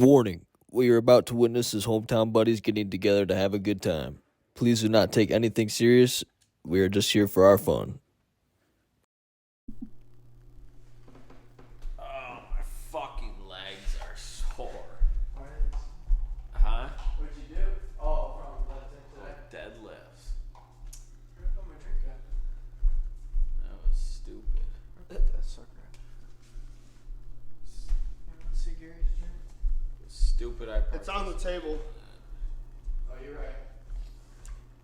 Warning, we are about to witness his hometown buddies getting together to have a good time. Please do not take anything serious. We are just here for our fun. Oh, my fucking legs are sore. Why is- Huh? What'd you do? Oh, from left into that. Deadlifts. Where'd I put my drink at? That was stupid. Where'd I put that sucker at? Let's see Gary's drink. Stupid. It's on the table. Oh, you're right.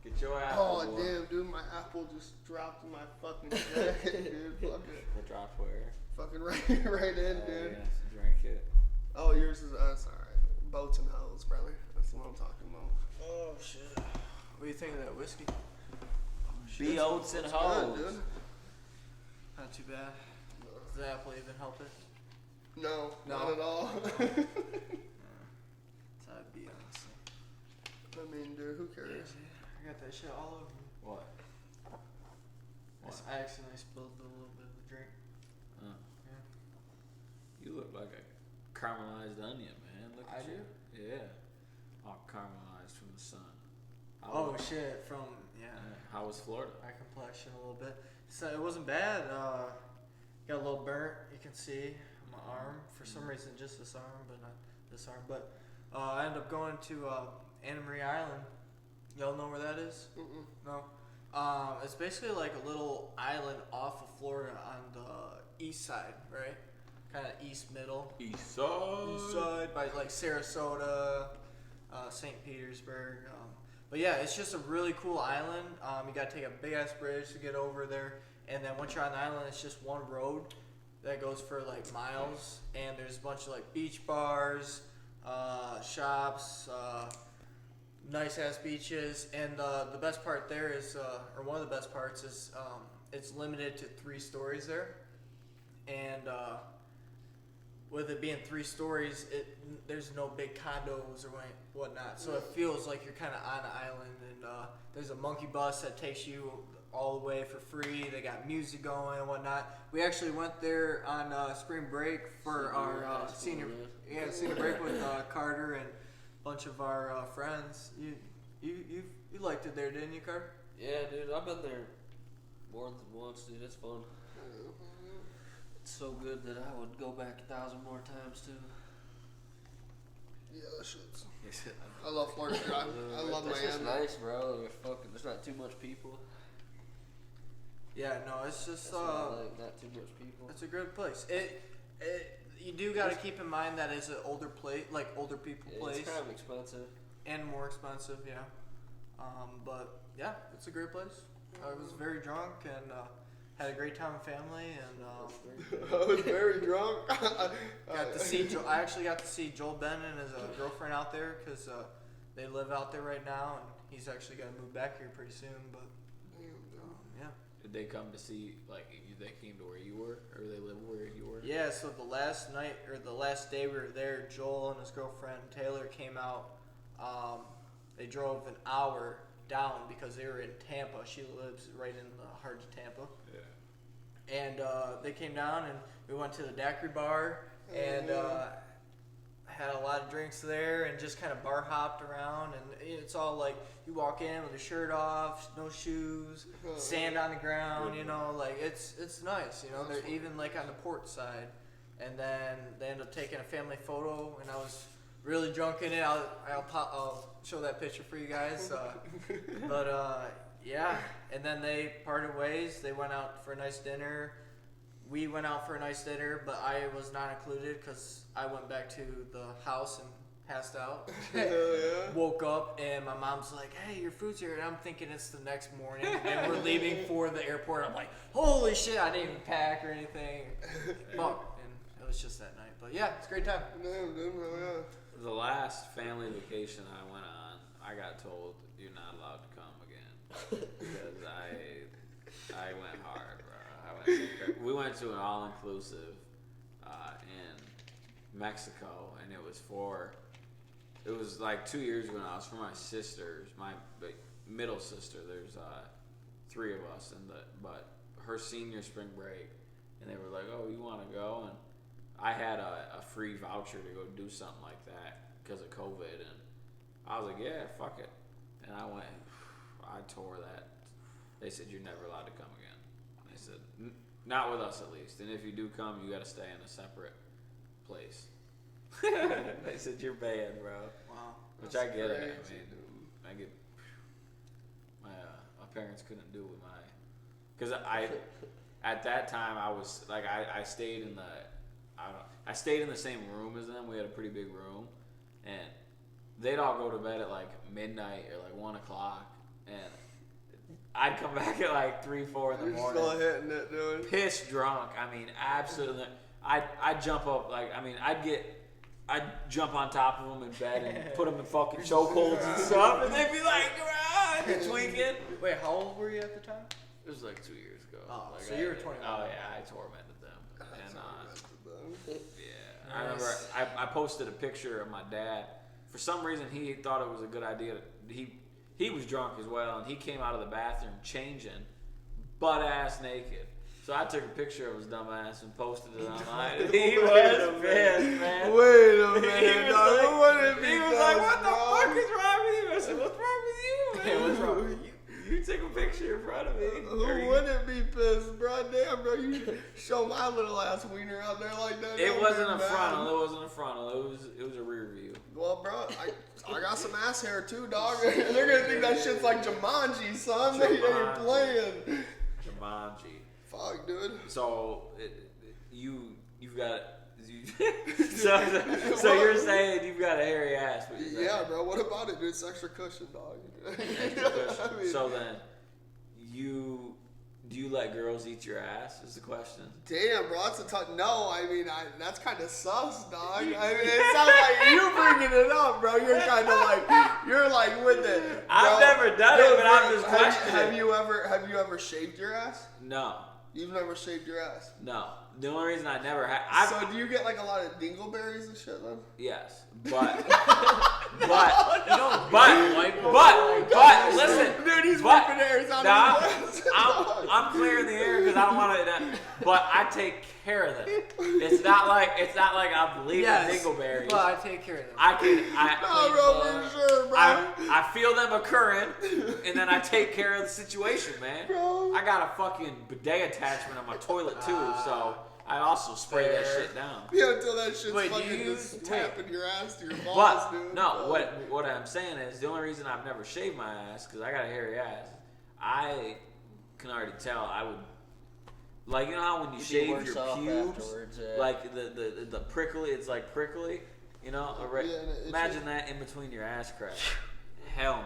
Get your ass. Oh damn, dude, my apple just dropped in my fucking jacket, dude. Fuck it. The drop where? Fucking right in, Oh, dude. yes, drink it. Oh, yours is that's alright. Boats and hoes, brother. That's what I'm talking about. Oh shit. What do you think of that whiskey? Be oats and Good, hoes. dude. Not too bad. Does the apple even help it? No, No. not at all. That's how it'd be, honestly. I mean, dude, who cares? I got that shit all over me. What? I accidentally spilled a little bit of the drink. Uh, Yeah. you look like a caramelized onion, man. Look at I you. Yeah. All caramelized from the sun. Oh shit, from, yeah. How was Florida? My complexion a little bit. So it wasn't bad. Got a little burnt. You can see on my arm. For some reason, just this arm, but not this arm. But I ended up going to Anna Marie Island. Y'all know where that is? Mm-mm. No. It's basically like a little island off of Florida on the east side, right? Kind of east middle. East side. East side by like Sarasota, St. Petersburg. But yeah, it's just a really cool island. You gotta take a big ass bridge to get over there, and then once you're on the island, it's just one road that goes for like miles, and there's a bunch of like beach bars, shops, nice ass beaches, and the best part there is, or one of the best parts is, it's limited to 3 stories there, and with it being 3 stories, there's no big condos or whatnot, so it feels like you're kind of on an island. And there's a monkey bus that takes you all the way for free. They got music going and whatnot. We actually went there on spring break for our senior break with Carter and a bunch of our friends. You liked it there, didn't you, Carter? Yeah, dude, I've been there more than once, dude. It's fun. It's so good that I would go back 1,000 more times too. Yeah, that shit's. I love Florida. I love It's just Miami. nice, bro. There's not too much people. Yeah, no, it's just That's what I like, not too much people. it's a good place. You do got to keep in mind that it's an older place, like older people place, It's kind of expensive. and more expensive. Yeah, but yeah, it's a great place. I was very drunk and had a great time with family, and I was very drunk. got to see. I actually got to see Joel Ben and his girlfriend out there because they live out there right now, and he's actually got to move back here pretty soon. But yeah. Did they come to see, like, they came to where you were, or they live where you were? Yeah, so the last night or the last day we were there, Joel and his girlfriend Taylor came out. They drove an hour down because they were in Tampa. She lives right in the heart of Tampa. Yeah. And they came down and we went to the daiquiri bar and had a lot of drinks there and just kind of bar hopped around. And it's all like you walk in with your shirt off, no shoes, sand on the ground, you know, like it's nice, you know. They're even like on the port side. And then they ended up taking a family photo, and I was really drunk in it. I'll show that picture for you guys. Yeah, and then they parted ways. They went out for a nice dinner. We went out for a nice dinner, but I was not included because I went back to the house and passed out. Woke up and my mom's like, "Hey, your food's here," and I'm thinking it's the next morning, and we're leaving for the airport. I'm like, "Holy shit! I didn't even pack or anything." Fuck, and it was just that night. But yeah, it's a great time. Damn, dude, yeah. The last family vacation I went on, I got told you're not allowed to come again because I went hard, bro. We went to an all-inclusive in Mexico, and it was like 2 years ago now. It was for my sisters, my middle sister. There's 3 of us, but her senior spring break, and they were like, "Oh, you want to go?" And I had a free voucher to go do something like that because of COVID, and I was like, yeah, fuck it. And I went, I tore that. They said, you're never allowed to come again. They said, not with us at least. And if you do come, you got to stay in a separate place. They said, you're banned, bro. Wow. Which I get it. I get, my parents couldn't do it with my, because at that time I was like, I stayed in I stayed in the same room as them. We had a pretty big room, and they'd all go to bed at like midnight or like 1 o'clock, and I'd come back at like 3, 4 in the morning. Still hitting it, dude. Pissed drunk. I mean, absolutely. I'd jump up I'd jump on top of them in bed and put them in fucking chokeholds and stuff, and they'd be like, and tweaking. Wait, how old were you at the time? It was like 2 years ago. Oh, like so you were 21. Oh yeah, I tormented them. And Nice. I remember I posted a picture of my dad. For some reason, he thought it was a good idea. He was drunk as well, and he came out of the bathroom changing, butt ass naked. So I took a picture of his dumb ass and posted it online. And he was pissed, man. Wait a minute, He was dog. he was like, what the fuck is wrong with you? I said, what's wrong with you, man? What's wrong with you? You took a picture in front of me. Who wouldn't be pissed, bro? Damn, bro, you show my little ass wiener out there like that. It Don't wasn't be a mad. frontal. It wasn't a frontal. It was a rear view. Well, bro, I got some ass hair too, dog. They're gonna think that shit's like Jumanji, son. They ain't playing. Jumanji. Fuck, dude. So you've got so you're saying you've got a hairy ass? What you're Yeah, saying? bro. What about it, dude? It's extra cushion, dog. Extra cushion. I mean, So then, do you let girls eat your ass? Is the question. damn, bro, that's a tough. No, I mean, that's kind of sus, dog. I mean, it sounds like you bringing it up, bro. You're kind of like, you're like with it. Bro. I've never done it, but I'm just Have questioning. have you ever shaved your ass? No, You've never shaved your ass. no. The only reason I never had. So do you get like a lot of dingleberries and shit, then? Yes, but listen, Dude, he's but- whipping hairs out Nah, of his ass. I'm clearing the air because I don't want to. But I take care of them. It's not like I'm leaving dingleberries. But I take care of them. No, bro, for sure, bro. I feel them occurring, and then I take care of the situation, man. Bro. I got a fucking bidet attachment on my toilet too, so I also spray that fair. shit down. Yeah, until that shit's Wait, do fucking you- just tapping your ass to your balls, dude. But no, what I'm saying is the only reason I've never shaved my ass because I got a hairy ass. I can already tell I would. Like, you know how when you shave your pubes, like the prickly, it's like prickly, you know? Imagine that in between your ass crack. Hell no.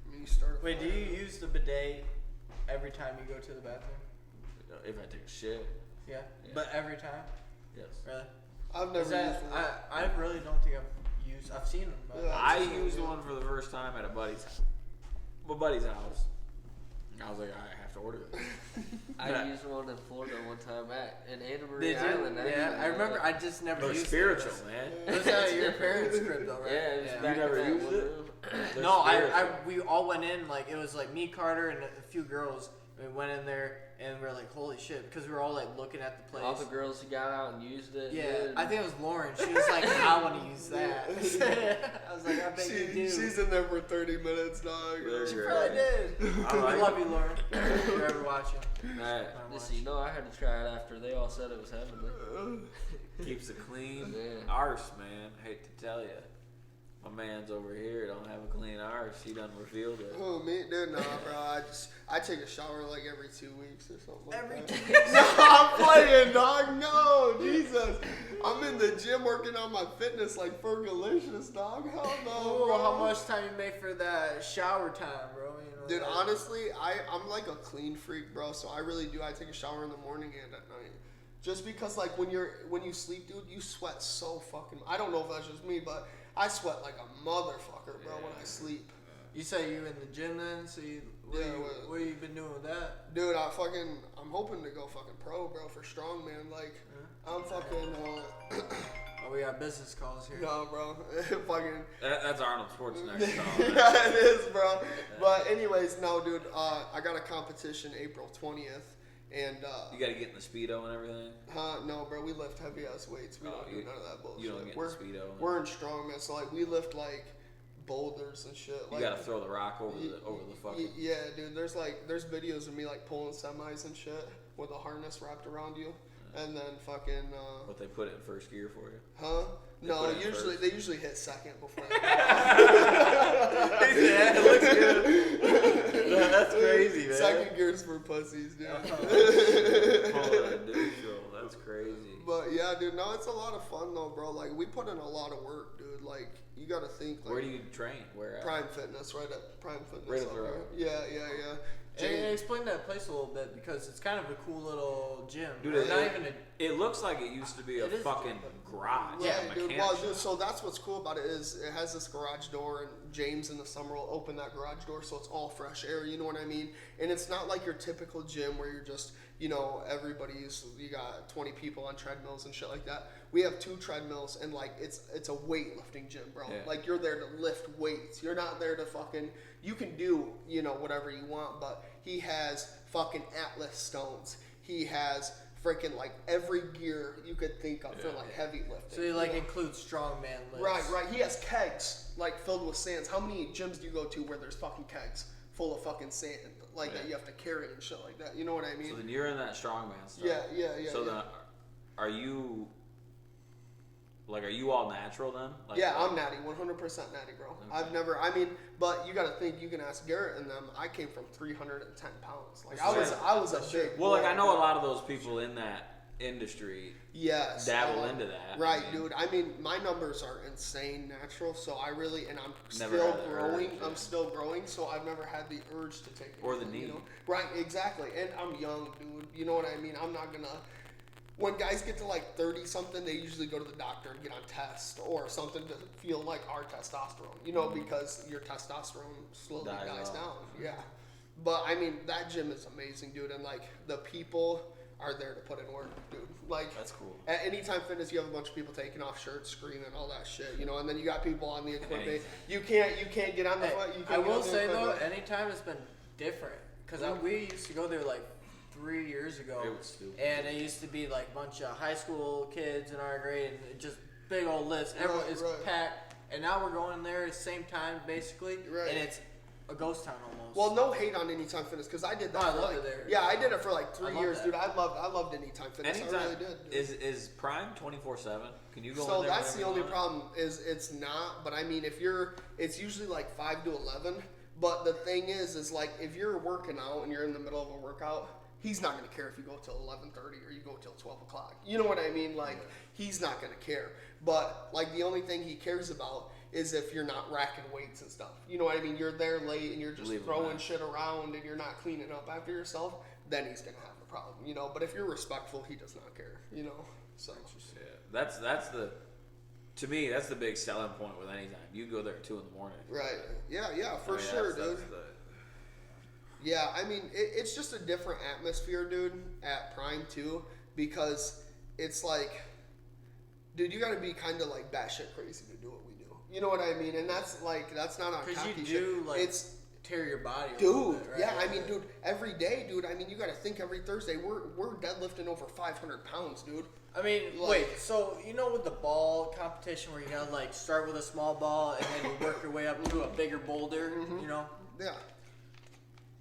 I mean, you start a Wait, do fire. you use the bidet every time you go to the bathroom? If I take a shit, Yeah. Yeah. But every time? yes. Really? I've never Is that, used one. I really don't think I've seen them. But Yeah. I used one for the first time at my buddy's house. I was like, I have to order it. I used one in Florida one time in Anna Maria Did you? Island. Yeah, I remember. I just never They're used spiritual, it. man. It was at your parents' crib, though, right? Yeah, it was Yeah. back never in that used one it? room. They're No, spiritual. we all went in, like, it was like me, Carter, and a few girls. We went in there, and we were like, holy shit, because we were all, like, looking at the place. All the girls who got out and used it. Yeah, did. I think it was Lauren. She was like, I want to use that. I was like, I bet you do. She's in there for 30 minutes, dog. They're She great. probably did. I like I love you, Lauren. If you're ever watching. That Just so you know, I had to try it after they all said it was heavenly. keeps it clean. Yeah. Arse, man. Hate to tell you. My man's over here don't have a clean arse. He done revealed it. Oh, me? Dude, nah, bro. I take a shower like every 2 weeks or something like Every that. No, I'm playing, dog. No, Jesus. I'm in the gym working on my fitness like Fergalicious, dog. Hell no, Oh, bro. how much time you make for that shower time, bro? You know, Dude, like- honestly, I'm like a clean freak, bro. So I really do. I take a shower in the morning and at night. Just because, like, when you sleep, dude, you sweat so fucking. I don't know if that's just me, but I sweat like a motherfucker, bro, when I sleep. You say you in the gym then? So what you been doing with that? Dude, I'm hoping to go fucking pro, bro, for strongman. Like, I'm fucking. Oh, we got business calls here. No, bro. Fucking. That's Arnold Schwarzenegger. Yeah, it is, bro. But anyways, no, dude. I got a competition April 20th, And You got to get in the Speedo and everything? no, bro, we lift heavy ass weights. We don't do none of that bullshit. You don't get in the Speedo? We're in strongman, so like we lift like boulders and shit. You like, got to throw the rock over the fucking... Yeah, dude, there's videos of me like pulling semis and shit with a harness wrapped around you. And then fucking. But they put it in first gear for you? Huh? No, first. they usually hit second before. They Yeah, it looks good. No, that's crazy, man. Second gear's for pussies, dude. That's crazy. But yeah, dude, no, it's a lot of fun though, bro. Like we put in a lot of work, dude. Like you got to think. Like, where do you train? Where at? Prime Fitness, right at Prime Fitness. Right up the road. Yeah. And explain that place a little bit because it's kind of a cool little gym. Dude, it looks like it used to be a fucking garage. Yeah, a dude. mechanic Well, shop. dude, so that's what's cool about it is it has this garage door, and James in the summer will open that garage door, so it's all fresh air. You know what I mean? And it's not like your typical gym where you're just, you got 20 people on treadmills and shit like that. We have 2 treadmills, and like it's a weightlifting gym, bro. Yeah. Like you're there to lift weights. You're not there to fucking. You can do whatever you want, but he has fucking Atlas stones. He has freaking like every gear you could think of for like heavy lifting. So you include strongman lifts. Right. He has kegs like filled with sands. How many gyms do you go to where there's fucking kegs full of fucking sand like that you have to carry and shit like that? You know what I mean? So then you're in that strongman stuff. Yeah. So then, are you all natural then? I'm natty, 100% natty, bro. Okay. But you got to think. You can ask Garrett and them. I came from 310 pounds. Like I was a big. Well, like I know a lot of those people in that industry. Yes. Dabble into that. Right, dude. I mean, my numbers are insane natural, so I really, and I'm Never still had the growing. urge, I'm still growing, so I've never had the urge to take it. Or the need. Right, exactly. And I'm young, dude. You know what I mean? I'm not gonna. When guys get to like 30 something, they usually go to the doctor and get on tests or something to feel like our testosterone, because your testosterone slowly dies down. Yeah. But I mean, that gym is amazing, dude. And like the people are there to put in work, dude. Like That's cool. At Anytime Fitness, you have a bunch of people taking off shirts, screaming, all that shit, and then you got people on the equipment. You can't get on the foot. I will say though, Anytime has been different because we used to go there like 3 years ago, It was stupid. and it used to be like a bunch of high school kids in our grade, and just big old lifts. Everyone is packed, and now we're going there at the same time basically, and it's a ghost town almost. Well, no hate on Anytime Fitness because I did that. I loved it there. Yeah, I did it for like 3 years, that. dude. I loved Anytime Fitness. Anytime I really did. Dude. is Prime 24/7? Can you go? So in there that's the whenever only you want? problem is it's not. But I mean, it's usually like 5 to 11. But the thing is like if you're working out and you're in the middle of a workout, he's not gonna care if you go till 11:30 or you go till 12 o'clock. You know what I mean? Like he's not gonna care. But like the only thing he cares about is if you're not racking weights and stuff. You know what I mean? You're there late and you're just throwing shit around and you're not cleaning up after yourself. Then he's gonna have a problem. But if you're respectful, he does not care. So. Yeah, that's the. To me, that's the big selling point with Anytime. You go there at 2 a.m. Right. Yeah, for sure, dude. Yeah, I mean, it's just a different atmosphere, dude, at Prime, too, because it's like, dude, you gotta be kind of like batshit crazy to do what we do. You know what I mean? And that's not on because cocky you shit. do it's tear your body a dude, little bit, right? yeah, I mean, dude, every day, dude, I mean, you gotta think every Thursday, we're deadlifting over 500 pounds, dude. I mean, wait, so with the ball competition where you gotta like start with a small ball and then you work your way up to a bigger boulder, Yeah.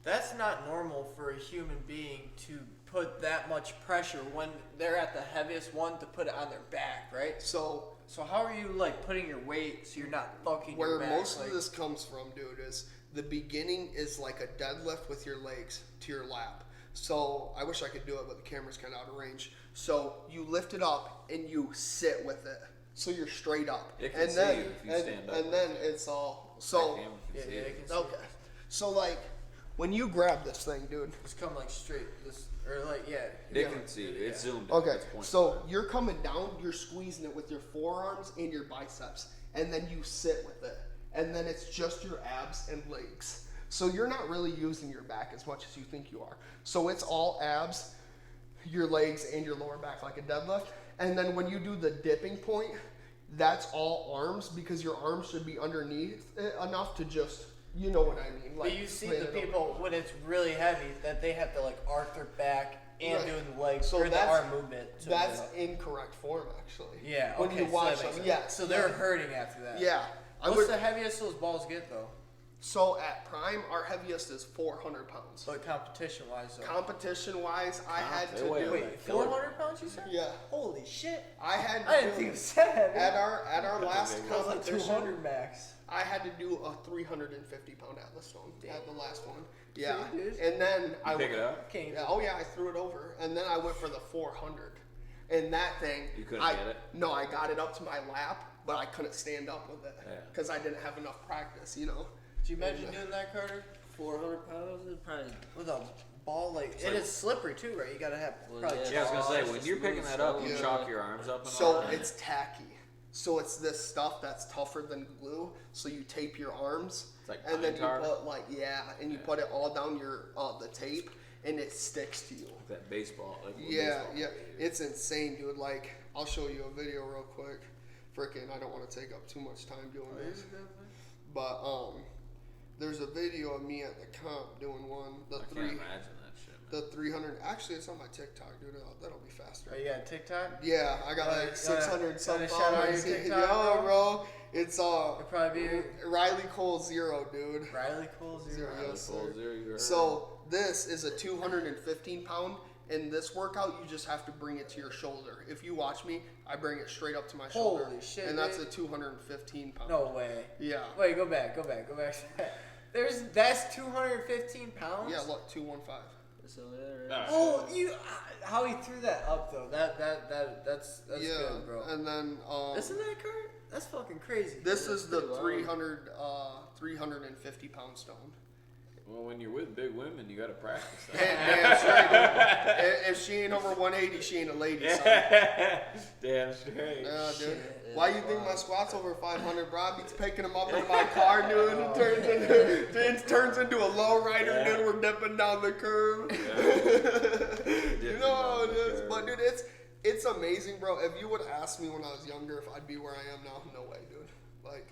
That's not normal for a human being to put that much pressure when they're at the heaviest one to put it on their back, right? So how are you like putting your weight so you're not fucking where your back? most of this comes from, dude, is the beginning is like a deadlift with your legs to your lap. So I wish I could do it, but the camera's kind of out of range. So you lift it up and you sit with it. So you're straight up. It can and see then, you if you and, stand up. and then it's all so. Yeah, I can see. Okay. So like when you grab this thing, dude. Just come like straight, or like They can see you. It's zoomed in. Okay. It's pointing So down. you're coming down. You're squeezing it with your forearms and your biceps, and then you sit with it, and then it's just your abs and legs. So you're not really using your back as much as you think you are. So it's all abs, your legs, and your lower back like a deadlift. And then when you do the dipping point, that's all arms because your arms should be underneath it enough to just, you know what I mean. Like, but you see the people when it's really heavy that they have to like arc their back and Right. doing the legs So or the that's- arm movement. to That's build up. incorrect form, actually. Yeah. When Okay. you so watch that makes them, sense. yeah. So they're hurting after that. Yeah. What's the heaviest those balls get though? So at prime, our heaviest is 400 pounds. But competition wise though. Competition-wise, I had to Wait, do. Wait, 400 pounds you said? Yeah. Holy shit. I had to I didn't do- think it was that heavy. at our last I was like competition. 200 max. I had to do a 350-pound Atlas stone at the last one. Yeah, Dude. and then I Pick it up. Can't even. Yeah, oh yeah, I threw it over, and then I went for the 400, and that thing. You couldn't get it? No, I got it up to my lap, but I couldn't stand up with it Yeah. because I didn't have enough practice. You know. Could you imagine doing that, Carter? 400 pounds is probably. With a ball like, and it's slippery too, right? You gotta have Well, probably. yeah. Yeah, I was gonna say Oh, when it's you're smooth picking that up, you stone. chalk your arms up and all So that. it's tacky. So it's this stuff that's tougher than glue. So you tape your arms, It's like and then pine you tar? put and you put it all down your the tape, and it sticks to you. that baseball. Like with Yeah, baseball. yeah, it's insane, dude. Like, I'll show you a video real quick. Frickin', I don't want to take up too much time doing this, but there's a video of me at the comp doing one. I can't imagine that shit, man. The 300. Actually, it's on my TikTok, dude. That'll be faster. Oh, you got TikTok? Yeah, I got Oh, like yeah. 600 some Wanna shout out your followers. TikTok, Yo, bro? bro, it's It'll probably be Riley Cole 0, dude. Riley Cole 0. Zero. Riley Yes, Cole sir. 0, you heard. So this is a 215 pound. In this workout, you just have to bring it to your shoulder. If you watch me, I bring it straight up to my shoulder. Holy shit, And that's dude. a 215 pound. No way. Yeah. Wait, go back. That's 215 pounds. Yeah, look, 215. So there, right? Oh, how he threw that up though. That's Yeah, good, bro. and then Isn't that Kurt? That's fucking crazy. this is the pretty wild. 350 pound stone. Well, when you're with big women, you gotta practice that. Damn straight, dude. If she ain't over 180, she ain't a lady. Son. Damn straight. Yeah, dude. Shit, Why you think my squat's over 500, bro? I be picking them up in my car, dude. It turns into a low rider, Yeah. dude. We're dipping down the curve. You know how it is. But, dude, it's amazing, bro. If you would ask me when I was younger if I'd be where I am now, no way, dude. Like,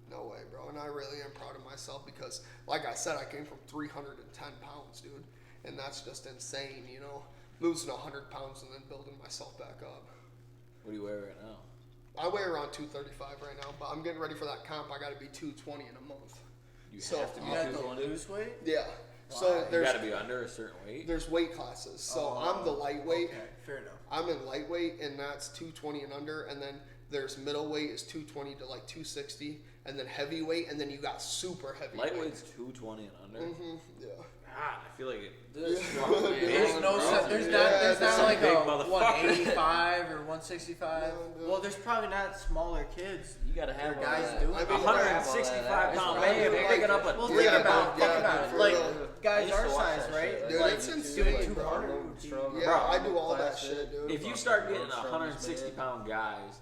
no way, bro. And I really am proud of myself because, like I said, I came from 310 pounds, dude. And that's just insane, you know? Losing 100 pounds and then building myself back up. What do you weigh right now? I weigh around 235 right now, but I'm getting ready for that comp. I got to be 220 in a month. You So, have to be You got to 220. lose weight. Yeah. Why? So You there's gotta be under a certain weight. there's weight classes. So I'm the lightweight. Okay, fair enough. I'm in lightweight, and that's 220 and under. And then there's middleweight is 220 to like 260, and then heavyweight, and then you got super heavyweight. Lightweight's 220 and under. Yeah. God, I feel like it. There's There's no bro. there's Yeah, not that's like big a motherfucker. 185 or 165. No. Well, there's probably not smaller kids. You gotta have Or all guys that. doing I it. mean, 165 pound man like- picking up a Well, Yeah, think dick. about it. yeah, Think about for it. Like real. I guys used to our watch size, that right? shit. Dude, Like it's doing insane, bro. 200 would be- Yeah, Bro, I do all that class shit, dude. If you start getting Armstrongs, 160 man. pound guys,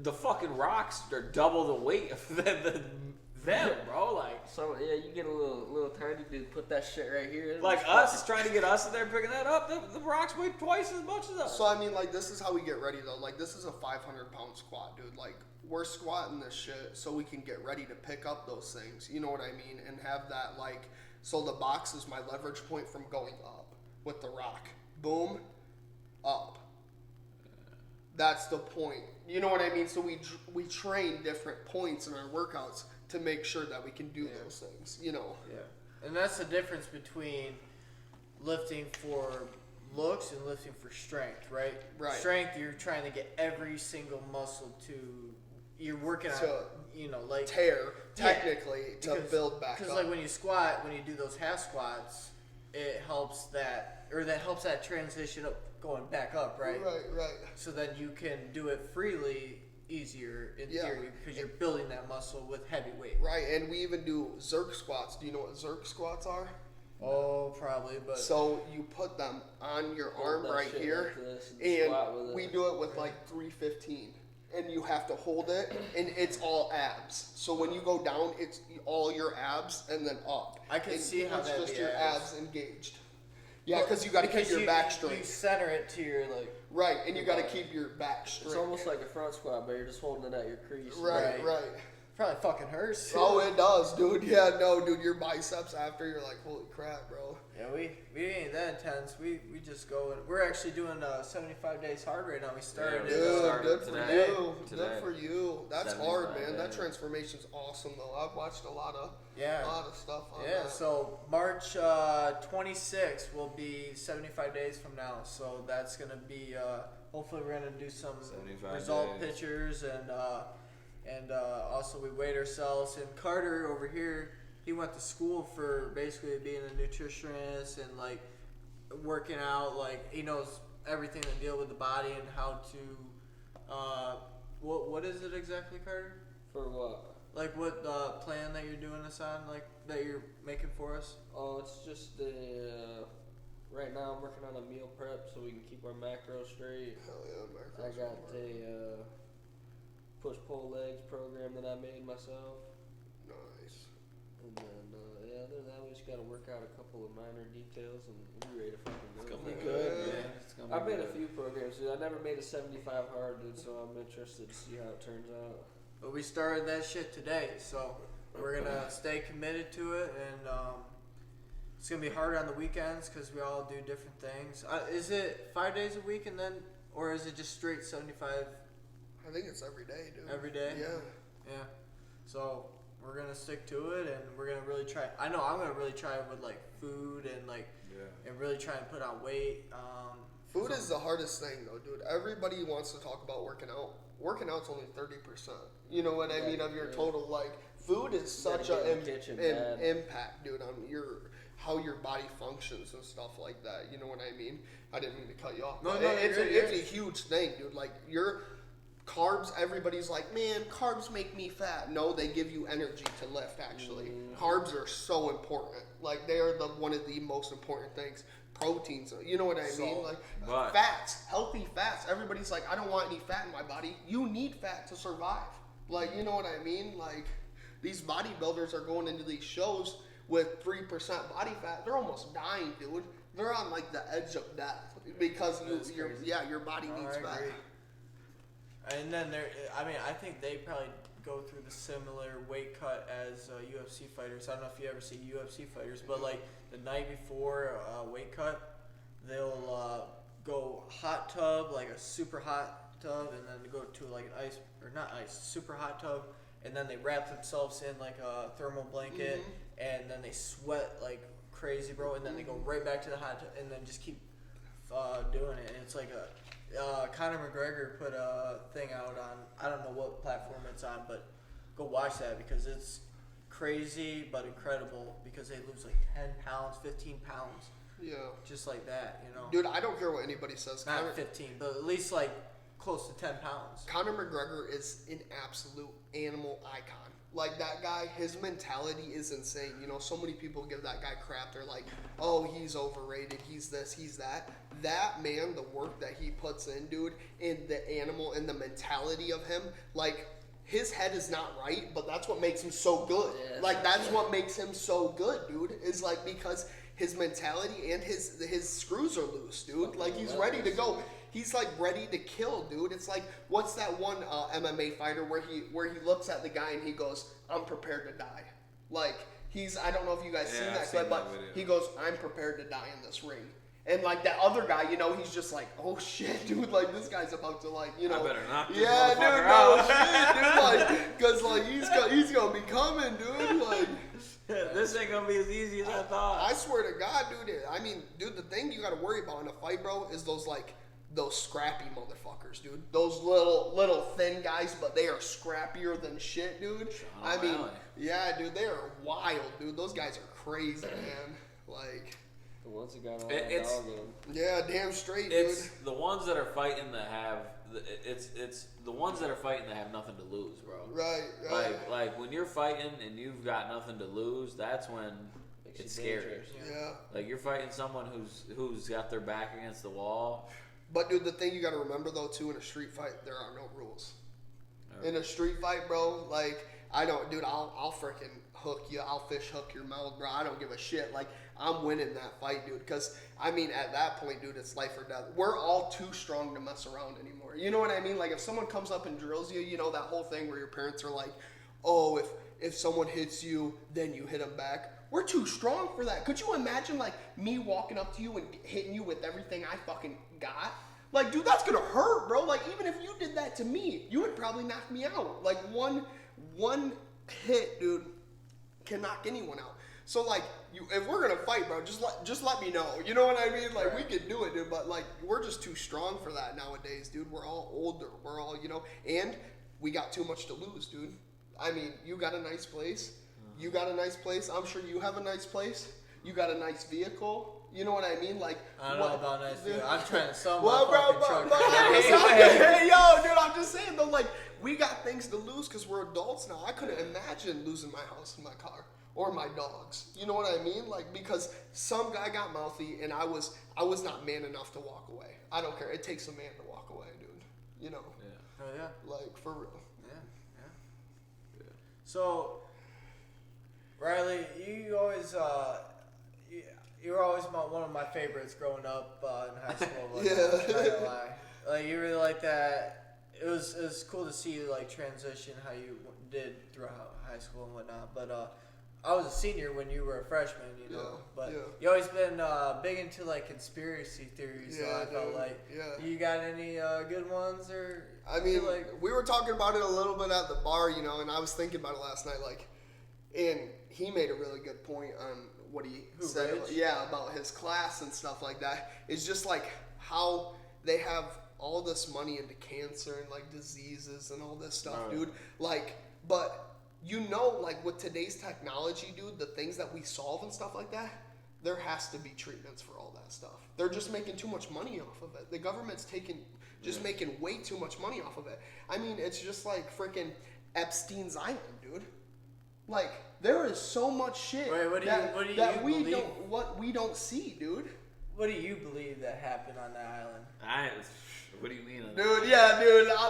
the fucking rocks are double the weight of them, bro. Like So yeah, you get a little tiny dude, put that shit right here. like us trying to get us in there picking that up. The rocks weigh twice as much as us. So I mean, like, this is how we get ready though. Like, this is a 500-pound squat, dude. Like, we're squatting this shit so we can get ready to pick up those things. You know what I mean? And have that like, so the box is my leverage point from going up with the rock. Boom, up. That's the point. You know what I mean? So we train different points in our workouts to make sure that we can do those things. You know. Yeah. And that's the difference between lifting for looks and lifting for strength, right? Right. Strength, you're trying to get every single muscle to. You're working on, To like tear Yeah, technically to build back up. Because like when you squat, when you do those half squats, it helps that transition up, going back up, right? Right. So then you can do it freely, easier in Yeah. theory, because you're building that muscle with heavy weight. Right, and we even do Zerk squats. Do you know what Zerk squats are? Oh, probably, but So you put them on your arm that right shit here, like this and and squat with it. we do it with like 315. And you have to hold it, and it's all abs. So when you go down, it's all your abs and then up. I can And see how it's that'd just be your abs. abs engaged. Yeah, because you got to keep your back You straight. center it to your like. Right, and you got to keep your back straight. It's almost like a front squat, but you're just holding it at your crease. Right. Probably fucking hurts. Too. Oh, it does, dude. Yeah, no, dude, your biceps after, you're like, holy crap, bro. Yeah, we ain't that intense. We just go and we're actually doing 75 days hard right now. We started Yeah, it. Dude, started good for today. you. Today. Good for you. That's hard, 75 man. That days. transformation's awesome, though. I've watched a lot of stuff on Yeah, that. so March 26th will be 75 days from now. So that's gonna be hopefully we're gonna do some 75 result days. pictures and also we weighed ourselves. And Carter over here, he went to school for basically being a nutritionist and like working out. Like he knows everything to deal with the body and how to. What is it exactly, Carter? For what? Like what plan that you're doing this on, like that you're making for us? Oh, it's just right now I'm working on a meal prep so we can keep our macros straight. Hell yeah, I macros got are a push-pull legs program that I made myself. nice. And then, other than that, we just got to work out a couple of minor details and we'll be ready to fucking go. It's gonna be Yeah. good, man. It's gonna be I've made a good. few programs, dude. I never made a 75 hard, dude, so I'm interested to see how it turns out. But we started that shit today, so we're gonna stay committed to it, and it's gonna be hard on the weekends because we all do different things. Is it 5 days a week, and then, or is it just straight 75 I think it's every day, dude. every day? Yeah. Yeah. So we're gonna stick to it, and we're gonna really try. I know I'm gonna really try with like food and like, and really try and put on weight. Food is the hardest thing, though, dude. Everybody wants to talk about working out. Working out's only 30%. You know what I mean, of your total, like, food is such gotta a get in the kitchen, man. impact, dude, on how your body functions and stuff like that. You know what I mean? I didn't mean to cut you off. No, but no, it's you're a good. huge thing, dude. Like, your carbs, everybody's like, man, carbs make me fat. No, they give you energy to lift, actually. Carbs are so important. Like, they are one of the most important things. Proteins, you know what I mean? Like, But- fats, healthy fats. Everybody's like, I don't want any fat in my body. You need fat to survive. Like, you know what I mean? Like, these bodybuilders are going into these shows with 3% body fat. They're almost dying, dude. They're on like the edge of death because your body needs I fat. agree. And then I think they probably go through the similar weight cut as UFC fighters. I don't know if you ever see UFC fighters, but like the night before weight cut, they'll go hot tub, like a super hot tub, and then go to like an ice, or not ice, super hot tub, and then they wrap themselves in like a thermal blanket, and then they sweat like crazy, bro, and then they go right back to the hot tub, and then just keep doing it. And it's like Conor McGregor put a thing out on, I don't know what platform it's on, but go watch that because it's crazy but incredible because they lose like 10 pounds, 15 pounds, Yeah. just like that, you know. Dude, I don't care what anybody says. Not 15, but at least like close to 10 pounds. Conor McGregor is an absolute animal icon. Like, that guy, his mentality is insane. You know, so many people give that guy crap. They're like, oh, he's overrated, he's this, he's that. That man, the work that he puts in, dude, and the animal and the mentality of him, like, his head is not right, but that's what makes him so good. Yeah. Like, that's what makes him so good, dude, is like because his mentality and his screws are loose, dude. Like, he's ready to go. He's like ready to kill, dude. It's like, what's that one MMA fighter where he looks at the guy and he goes, "I'm prepared to die." Like, I don't know if you guys seen I've that seen clip, but that video. he goes, "I'm prepared to die in this ring." And like that other guy, you know, he's just like, "Oh shit, dude! Like, this guy's about to, like, you know." I better knock this Yeah, dude, motherfucker no out. shit, dude. Like, cause like he's gonna be coming, dude. Like, This ain't gonna be as easy as I thought. I swear to God, dude. I mean, dude, the thing you gotta worry about in a fight, bro, is those scrappy motherfuckers, dude. Those little thin guys, but they are scrappier than shit, dude. I mean, O'Malley. yeah, dude, they are wild, dude. Those guys are crazy, man. Like, The ones that got all It- that it's- dog in them. yeah, damn straight, It's dude. the ones that are fighting that have it's the ones that are fighting that have nothing to lose, bro. Right. Like when you're fighting and you've got nothing to lose, that's when Makes it's you scary. dangerous. Yeah. Like you're fighting someone who's got their back against the wall. But, dude, the thing you gotta remember, though, too, in a street fight, there are no rules. In a street fight, bro, like, I don't, dude, I'll freaking hook you. I'll fish hook your mouth, bro. I don't give a shit. Like, I'm winning that fight, dude. Because, I mean, at that point, dude, it's life or death. We're all too strong to mess around anymore. You know what I mean? Like, if someone comes up and drills you, you know, that whole thing where your parents are like, oh, if someone hits you, then you hit them back. We're too strong for that. Could you imagine, like, me walking up to you and hitting you with everything I fucking got? Like, dude, that's gonna hurt, bro. Like, even if you did that to me, you would probably knock me out. Like, one hit, dude, can knock anyone out. So, like, if we're gonna fight, bro, just let me know. You know what I mean? Like, we could do it, dude. But, like, we're just too strong for that nowadays, dude. We're all older. We're all, and we got too much to lose, dude. I mean, you got a nice place. You got a nice place. I'm sure you have a nice place. You got a nice vehicle. You know what I mean? Like, I don't know about nice vehicle. I'm trying to sell well, my fucking truck. Hey, yo, dude, I'm just saying, though, like, we got things to lose because we're adults now. I couldn't imagine losing my house and my car or my dogs. You know what I mean? Like, because some guy got mouthy and I was not man enough to walk away. I don't care. It takes a man to walk away, dude. You know? Yeah. Oh, yeah. Like, for real. Yeah. So, Riley, you always, you were always one of my favorites growing up in high school. Like, Yeah. I'm not gonna lie. Like, you really like that. It was cool to see you, like, transition how you did throughout high school and whatnot. But I was a senior when you were a freshman, you know. But you always been big into, like, conspiracy theories. So I felt like, you got any good ones or? I mean, like, we were talking about it a little bit at the bar, you know, and I was thinking about it last night, like, and he made a really good point on what he said. About his class and stuff like that. It's just like how they have all this money into cancer and like diseases and all this stuff, dude. Like, but you know, like with today's technology, dude, the things that we solve and stuff like that, there has to be treatments for all that stuff. They're just making too much money off of it. The government's making way too much money off of it. I mean, it's just like freaking Epstein's Island, dude. Like, there is so much shit we don't see, dude. What do you believe that happened on that island? What do you mean? Dude,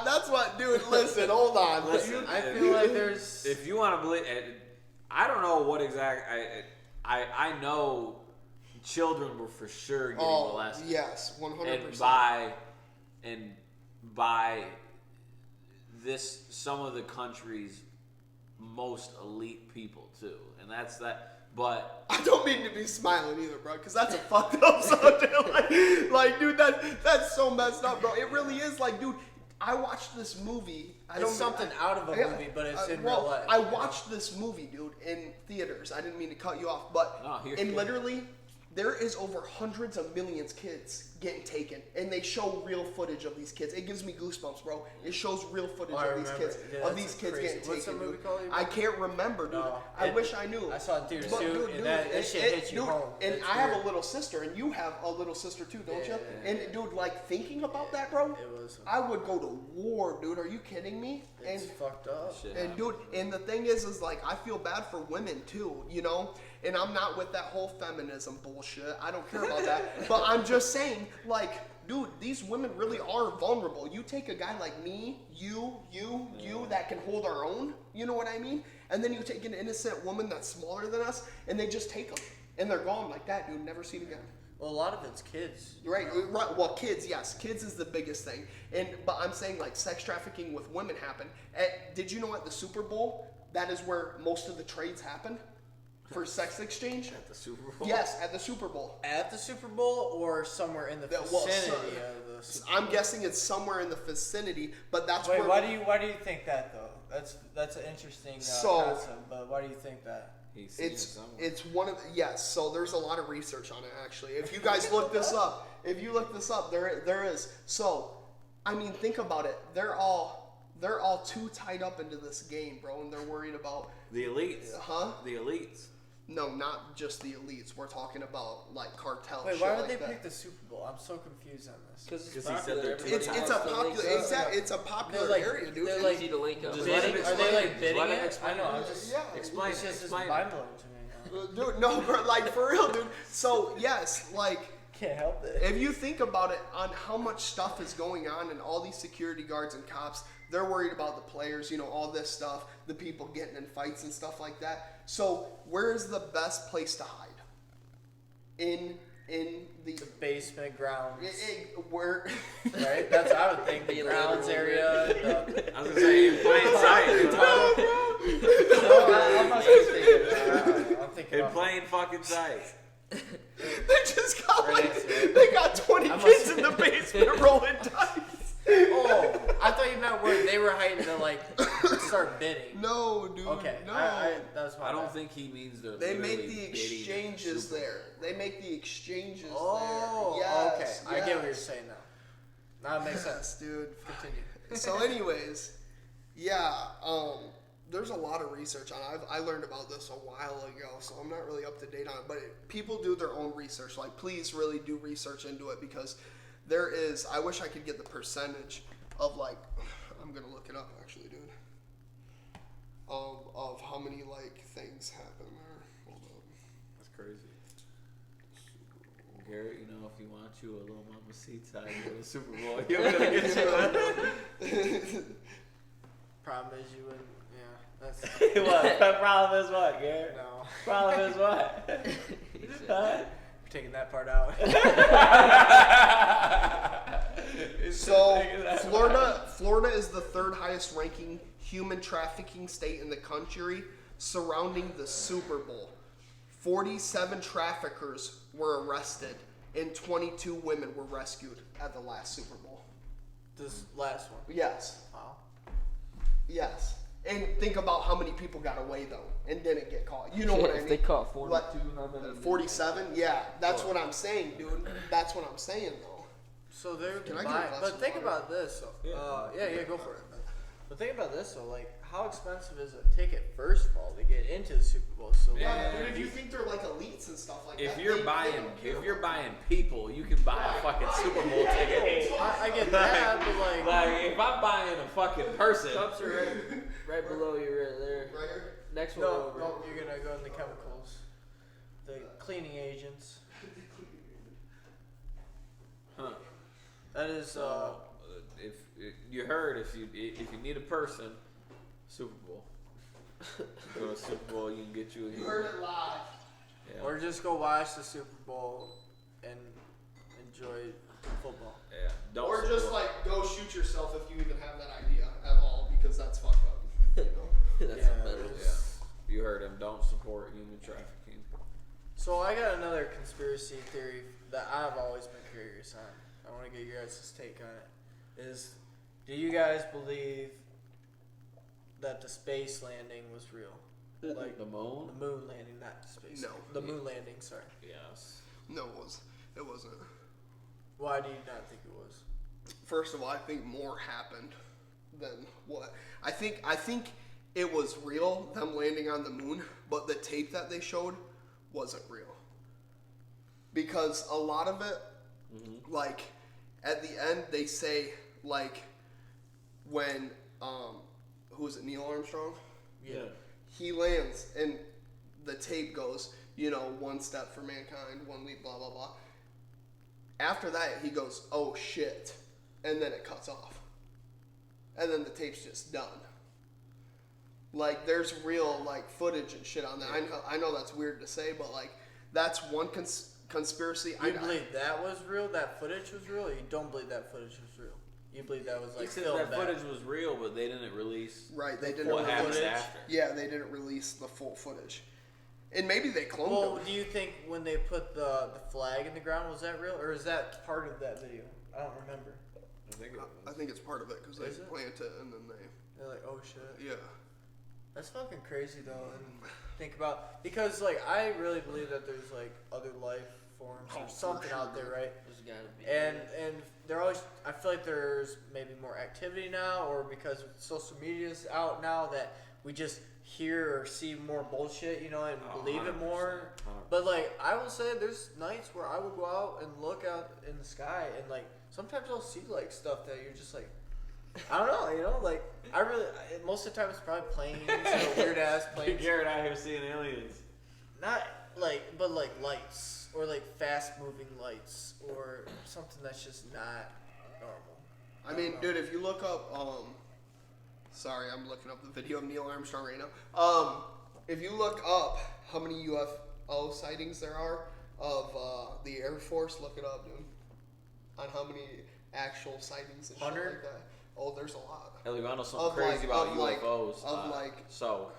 that's what, dude, listen, hold on. Listen, I feel like there's... If you want to believe, I don't know what exact, I know children were for sure getting molested. Yes, 100%. And by this, some of the country's most elite people too, and that's that. But I don't mean to be smiling either, bro, because that's a fucked up subject. Like, dude, that's so messed up, bro. It really is. Like, dude, I watched this movie. It's something out of a movie, but it's in real life. I watched this movie, dude, in theaters. I didn't mean to cut you off, but literally, there is over hundreds of millions kids getting taken, and they show real footage of these kids. It gives me goosebumps, bro. It shows real footage of these kids, getting taken. What's the movie called? I can't remember, dude. I wish I knew. I saw it in theaters too, dude, and that shit hits you home. And I have a little sister, and you have a little sister too, don't you? And dude, like thinking about that, bro, I would go to war, dude. Are you kidding me? It's fucked up. And dude, and the thing is like I feel bad for women too, you know. And I'm not with that whole feminism bullshit. I don't care about that. But I'm just saying, like, dude, these women really are vulnerable. You take a guy like me, you, that can hold our own, you know what I mean? And then you take an innocent woman that's smaller than us, and they just take them. And they're gone like that, dude, never seen again. Well, a lot of it's kids. Right. Well, kids, yes. Kids is the biggest thing. But I'm saying, like, sex trafficking with women happen. Did you know at the Super Bowl, that is where most of the trades happen? For sex exchange? At the Super Bowl? Yes, at the Super Bowl. At the Super Bowl or somewhere in the vicinity of the Super Bowl? I'm guessing it's somewhere in the vicinity, but that's where... Wait, why do you think that, though? That's an interesting concept, but why do you think that? It's one of yes. So there's a lot of research on it actually. If you guys look this up, there is. So, I mean, think about it. They're all too tied up into this game, bro, and they're worried about the elites. Huh? The elites. No, not just the elites. We're talking about like cartel. Wait, why would they pick the Super Bowl? I'm so confused on this. Because he said they're it's a popular area, dude. They're like, easy to link up. Are they like bidding it? I know. I'm just explain. It's just mind blowing to me now. Dude, no, but like for real, dude. So yes, like. Can't help it. If you think about it, on how much stuff is going on, and all these security guards and cops, they're worried about the players, you know, all this stuff, the people getting in fights and stuff like that. So where is the best place to hide? In the basement grounds. Where? Right? That's what I would think. The grounds area. I was gonna say in plain sight. fucking sight. They just got Right next to it. they got 20 I must- kids in the basement rolling dice. Oh, I thought you meant where they were hiding to like start bidding. No, dude. Okay, No. that's my I don't bad. think he means they're. They literally make the bidding exchanges Super there. They make the exchanges Oh, there. okay. Yes, I get what you're yes. saying now. Now it makes sense. Yes, dude. Continue. So, anyways, yeah. There's a lot of research on it. I learned about this a while ago, so I'm not really up to date on it. But people do their own research. Like, please really do research into it because there is. I wish I could get the percentage of like. I'm gonna look it up actually, dude. Of how many like things happen there. Hold up. That's crazy. Garrett, you know, if you want you a little mama seats out of the Super Bowl, you're gonna get you. Problem is you wouldn't. Yeah, that's What? The problem is what, Garrett? no. Problem is what? Huh? We're taking that part out. So Florida is the third highest ranking human trafficking state in the country, surrounding the Super Bowl. 47 traffickers were arrested and 22 women were rescued at the last Super Bowl. This last one. Yes. Wow. Yes. And think about how many people got away though and didn't get caught. You know what I mean? If they caught 42, What? how many? 47? Yeah, that's what I'm saying, dude. That's what I'm saying though. So they're Can I get a combined. glass But of think water? about this. Yeah, go for it. But think about this though. Like, how expensive is a ticket first of all to get into the Super Bowl? So Yeah, Dude, if you think they're like elites and stuff like If that, you're they buying, don't care. if you're buying people, you can buy a fucking Super Bowl ticket. I get that, but like, Like if I'm buying a fucking person, Cups are right below you, right there. Right here? Next one no, over. no, you're gonna go in the chemicals, the cleaning agents. huh? That is So if you heard, if you need a person, Super Bowl. Go to Super Bowl, you can get you a You heard it live. Yeah. or just go watch the Super Bowl and enjoy football. Yeah. Don't Or just support- like go shoot yourself if you even have that idea at all, because that's fucked up. You know? That's better. Yeah. You heard him. Don't support human trafficking. So I got another conspiracy theory that I've always been curious on. I want to get your guys' take on it. Is, do you guys believe that the space landing was real? Like The moon? the moon landing, not the space. No. The moon landing. Sorry. Yes. No, it wasn't. Why do you not think it was? First of all, I think more happened than what I think it was real, them landing on the moon, but the tape that they showed wasn't real. Because a lot of it, like at the end they say like when who is it, Neil Armstrong? Yeah. He lands and the tape goes, you know, one step for mankind, one leap, blah blah blah. After that he goes, oh shit, and then it cuts off. And then the tape's just done. Like there's real like footage and shit on that. I know that's weird to say, but like that's one conspiracy. You believe that was real? That footage was real? Or you don't believe that footage was real? You believe that was He like said filmed that back? footage was real, but they didn't release Right, they didn't what happened release after. Yeah, they didn't release the full footage. And maybe they cloned Well, them. do you think when they put the flag in the ground, was that real? Or is that part of that video? I don't remember. I think it was. I think it's part of it because they Is it? plant it and then They're like, oh shit. yeah. That's fucking crazy though. And think about, because like I really believe that there's like other life forms Oh, or for something sure. out there, right? There's gotta be. And they're always, I feel like there's maybe more activity now, or because social media's out now that we just hear or see more bullshit, you know, and Oh, believe it 100%, more. 100%. But like I will say, there's nights where I will go out and look out in the sky, and like sometimes I'll see like stuff that you're just like, I don't know, you know, like most of the time it's probably planes, weird ass planes. Garrett out here seeing aliens. Not like, but like lights, or like fast moving lights, or something that's just not normal. I mean, dude, if you look up, sorry, I'm looking up the video of Neil Armstrong right now. If you look up how many UFO sightings there are of the Air Force, look it up, dude. On how many actual sightings and shit 100? like that. Oh, there's a lot. Hey, look, I know something Of crazy like- about of like- UFOs. of like- so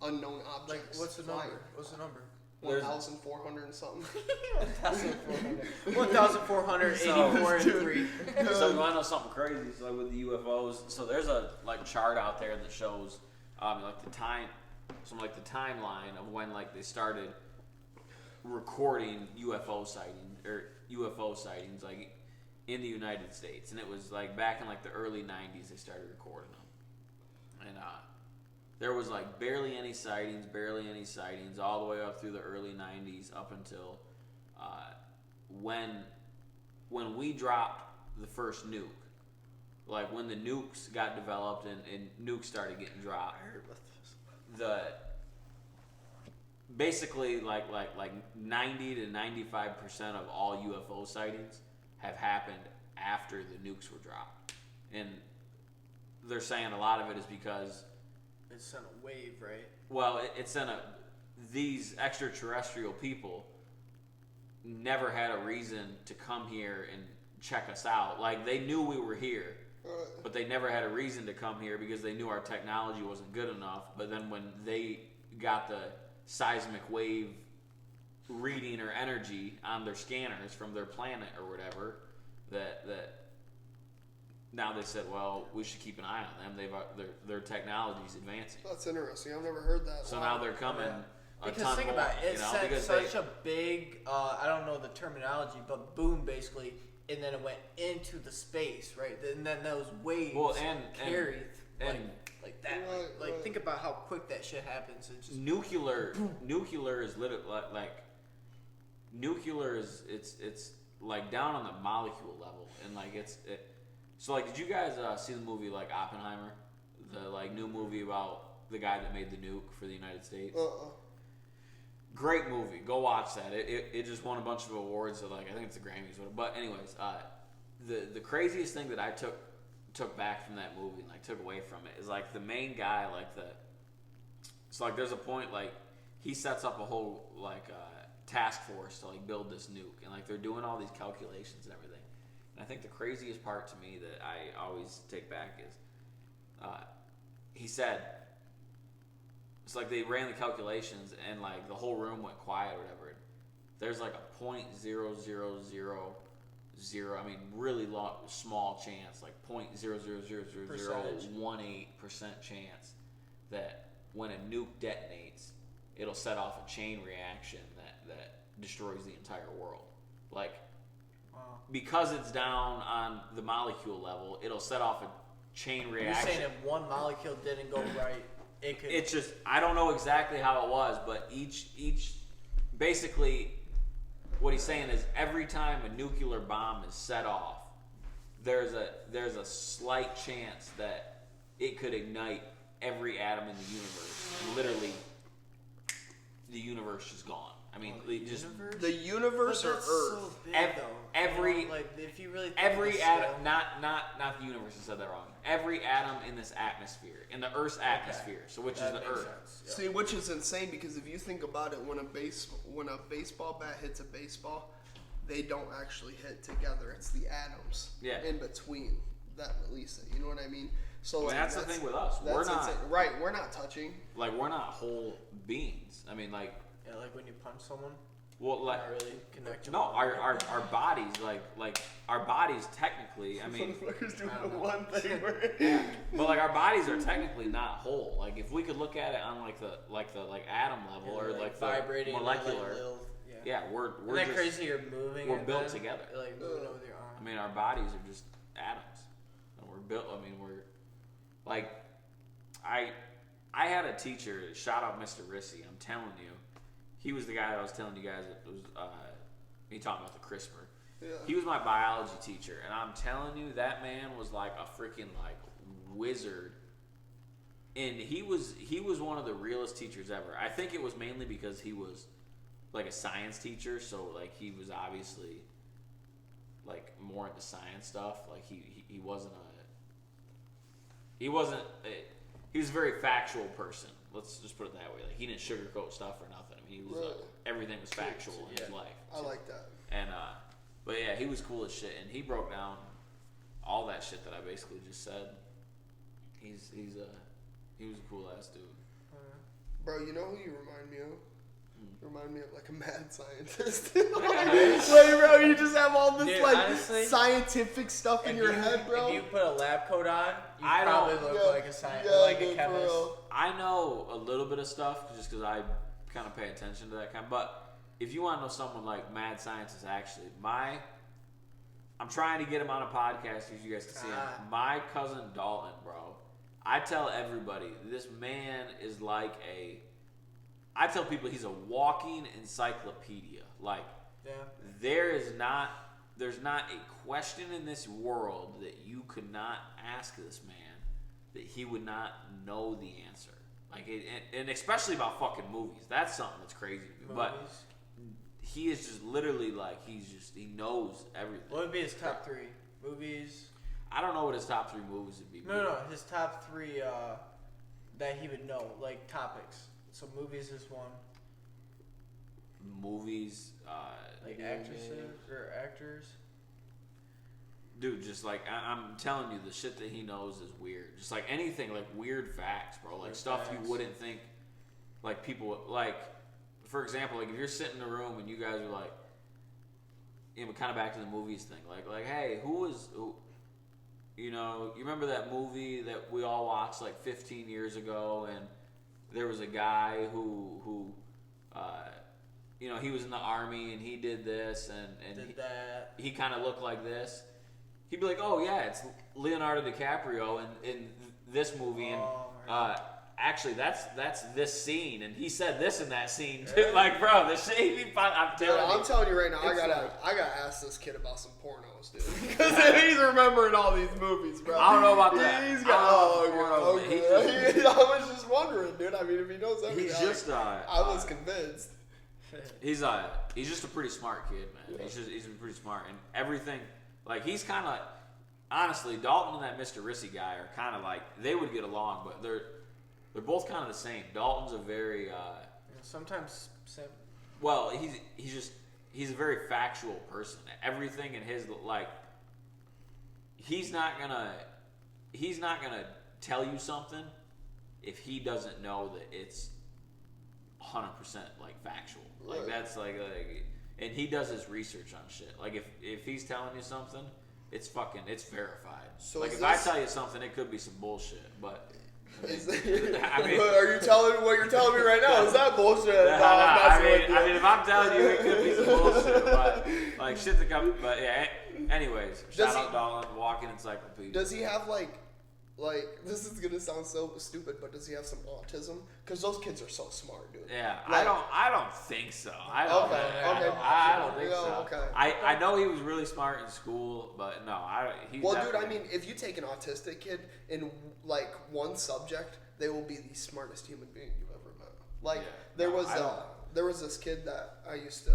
Unknown Like, objects. what's the flying. number? What's the number? 1,400 and something. 1,484 and 3. So you want to know something crazy? So like with the UFOs, so there's a like chart out there that shows like the timeline of when like they started recording UFO sightings like in the United States, and it was like back in like the early '90s they started recording them, and there was like barely any sightings, all the way up through the early '90s up until when we dropped the first nuke. Like when the nukes got developed and nukes started getting dropped. I heard about this. Basically like 90 to 95% of all UFO sightings have happened after the nukes were dropped. And they're saying a lot of it is because It sent a wave, right? well, it sent these extraterrestrial people never had a reason to come here and check us out. Like they knew we were here, but they never had a reason to come here because they knew our technology wasn't good enough. But then when they got the seismic wave reading or energy on their scanners from their planet or whatever, that now they said, well, we should keep an eye on them. Their technology's advancing. That's interesting. I've never heard that. So now they're coming. A Because ton think more, about it, it sent because such a big, I don't know the terminology, but boom, basically, and then it went into the space, right? And then those waves carried like that. Like think about how quick that shit happens. It's just nuclear is literally like nuclear is it's like down on the molecule level, and like so like did you guys see the movie like Oppenheimer, the like new movie about the guy that made the nuke for the United States? Great movie, go watch that. It just won a bunch of awards at like I think it's the Grammys, but anyways, the craziest thing that I took back from that movie and like took away from it is like the main guy, like it's like there's a point like he sets up a whole like task force to like build this nuke, and like they're doing all these calculations and everything. And I think the craziest part to me that I always take back is he said it's like they ran the calculations and like the whole room went quiet or whatever. There's like a 0.0000, I mean really small chance, like 0.0000018% chance that when a nuke detonates, it'll set off a chain reaction that destroys the entire world. Like because it's down on the molecule level, it'll set off a chain reaction. You're saying if one molecule didn't go right, it could. It's just I don't know exactly how it was, but each basically what he's saying is every time a nuclear bomb is set off, there's a slight chance that it could ignite every atom in the universe. And literally, the universe is gone. I mean, the universe But or that's Earth. so big, every though. Like if you really think every of the atom, scale- not the universe. I said that wrong. Every atom in this atmosphere, in the Earth's atmosphere, so which that is the makes Earth. sense, yeah. See, which is insane because if you think about it, when a baseball bat hits a baseball, they don't actually hit together. It's the atoms in between that release it. You know what I mean? So Well, like, that's the thing with us. We're not insane. Right. We're not touching. like we're not whole beings. I mean, like Yeah, like when you punch someone, well, like not really connect. no, our bodies like our bodies technically. I mean, Motherfuckers doing the one thing but like our bodies are technically not whole. Like if we could look at it on like the atom level or like the vibrating, molecular. Like little, Yeah, we're Isn't that just crazy? You're moving. we're and built then, together. Like moving with your arm. I mean, our bodies are just atoms, and we're built. I mean, we're like, I had a teacher. Shout out Mr. Rissy. I'm telling you, he was the guy that I was telling you guys. It was he taught me about the CRISPR. Yeah. He was my biology teacher, and I'm telling you, that man was like a freaking like wizard. And he was one of the realest teachers ever. I think it was mainly because he was like a science teacher, so like he was obviously like more into science stuff. Like he was a very factual person. Let's just put it that way. Like he didn't sugarcoat stuff or nothing. I mean, he was everything was factual in his life. I like that. And but yeah, he was cool as shit, and he broke down all that shit that I basically just said. He was a cool ass dude. Bro, you know who you remind me of? Remind me of like a mad scientist. Like, bro, you just have all this Dude, like honestly, scientific stuff in your head, bro. If you put a lab coat on, you I probably don't- look like a scientist, yeah, like a dude, chemist. bro. I know a little bit of stuff just because I kind of pay attention to that kind. But if you want to know someone like mad scientist, actually, I'm trying to get him on a podcast so you guys can see him. My cousin Dalton, bro. I tell everybody this man is like I tell people he's a walking encyclopedia. Like, there's not a question in this world that you could not ask this man that he would not know the answer. Like, and especially about fucking movies. That's something that's crazy to me. But he is just literally like he knows everything. What would be his top 3 movies? I don't know what his top 3 movies would be. No, his top 3 that he would know, like topics. So movies is one. Movies, Like actresses or actors. dude, just like I'm telling you, the shit that he knows is weird. Just like anything, like weird facts, bro. Like Weird stuff facts. you wouldn't think. Like people, like for example, like if you're sitting in a room and you guys are like, kind of back to the movies thing, like hey, who? You know, you remember that movie that we all watched like 15 years ago, and there was a guy who he was in the army and he did this and he kind of looked like this. He'd be like, oh yeah, it's Leonardo DiCaprio in this movie, and actually that's this scene, and he said this in that scene too. Like, bro, the shit I'm telling you right now, I gotta ask this kid about some pornos, dude, because he's remembering all these movies, bro. I don't know about that. He's got okay. I was just wondering, dude. I mean, if he knows everything, he's just I was convinced. He's just a pretty smart kid, man. Yeah. He's pretty smart, and everything. Like, he's kind of honestly, Dalton and that Mr. Rissy guy are kind of like they would get along, but they're both kind of the same. Dalton's a very sometimes. Well, he's a very factual person. Everything in his like, he's not gonna tell you something if he doesn't know that it's 100% like factual. Like that's like, and he does his research on shit. Like if he's telling you something, it's verified. So like if I tell you something, it could be some bullshit, but. Are you telling what you're telling me right now? Is that bullshit? I mean, if I'm telling you, it could be some bullshit, but like shit that comes. But yeah. Anyways, shout out Dalton, walking encyclopedia. Does he have like this is gonna sound so stupid, but does he have some autism? Because those kids are so smart, dude. Yeah, like, I don't think so. I don't think so. Okay. I know he was really smart in school, but no, dude, I mean, if you take an autistic kid in like one subject, they will be the smartest human being you've ever met. Like there was this kid that I used to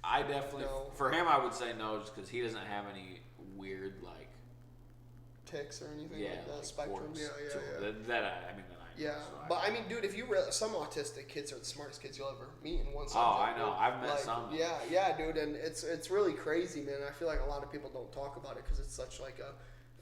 I definitely for him I would say no, just because he doesn't have any weird like tics or anything like that. Like spectrum. Yeah. But I mean, dude, if you some autistic kids are the smartest kids you'll ever meet in one subject. Oh, I know. Dude. I've met some. Yeah, dude, and it's really crazy, man. I feel like a lot of people don't talk about it because it's such like a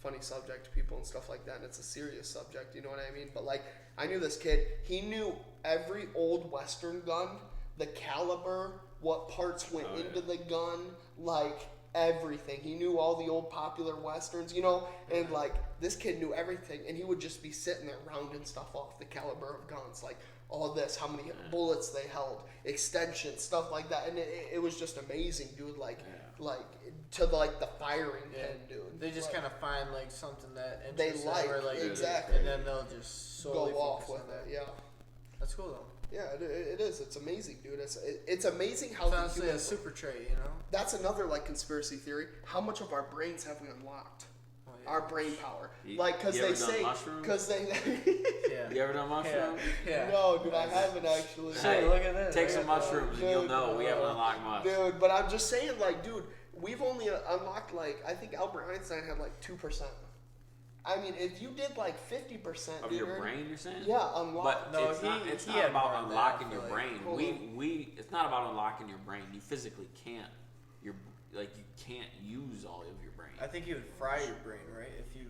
funny subject to people and stuff like that, and it's a serious subject. You know what I mean? But like, I knew this kid. He knew every old Western gun, the caliber, what parts went into the gun, like. Everything. He knew all the old popular westerns, and like this kid knew everything, and he would just be sitting there rounding stuff off, the caliber of guns, like all this, how many bullets they held, extensions, stuff like that, and it was just amazing, dude. Like to like the firing pin, dude. They just like, kind of find like something that they interests them, or, like exactly, and then they'll just solely go off with that. it. Yeah, that's cool though. Yeah, it is. It's amazing, dude. It's amazing how it's honestly a super trait, That's another like conspiracy theory. How much of our brains have we unlocked? Oh, yeah. Our brain power, because they say, because they. Yeah. You ever done mushrooms? Yeah. No, dude, I haven't actually. Hey, look at this. Take some mushrooms and you'll know we haven't unlocked much. Dude, but I'm just saying, like, dude, we've only unlocked like I think Albert Einstein had like 2%. I mean, if you did like 50% of your brain, you're saying? Yeah, unlock. But no, it's not about unlocking your brain. It's not about unlocking your brain. You physically can't. You can't use all of your brain. I think you would fry your brain, right? If you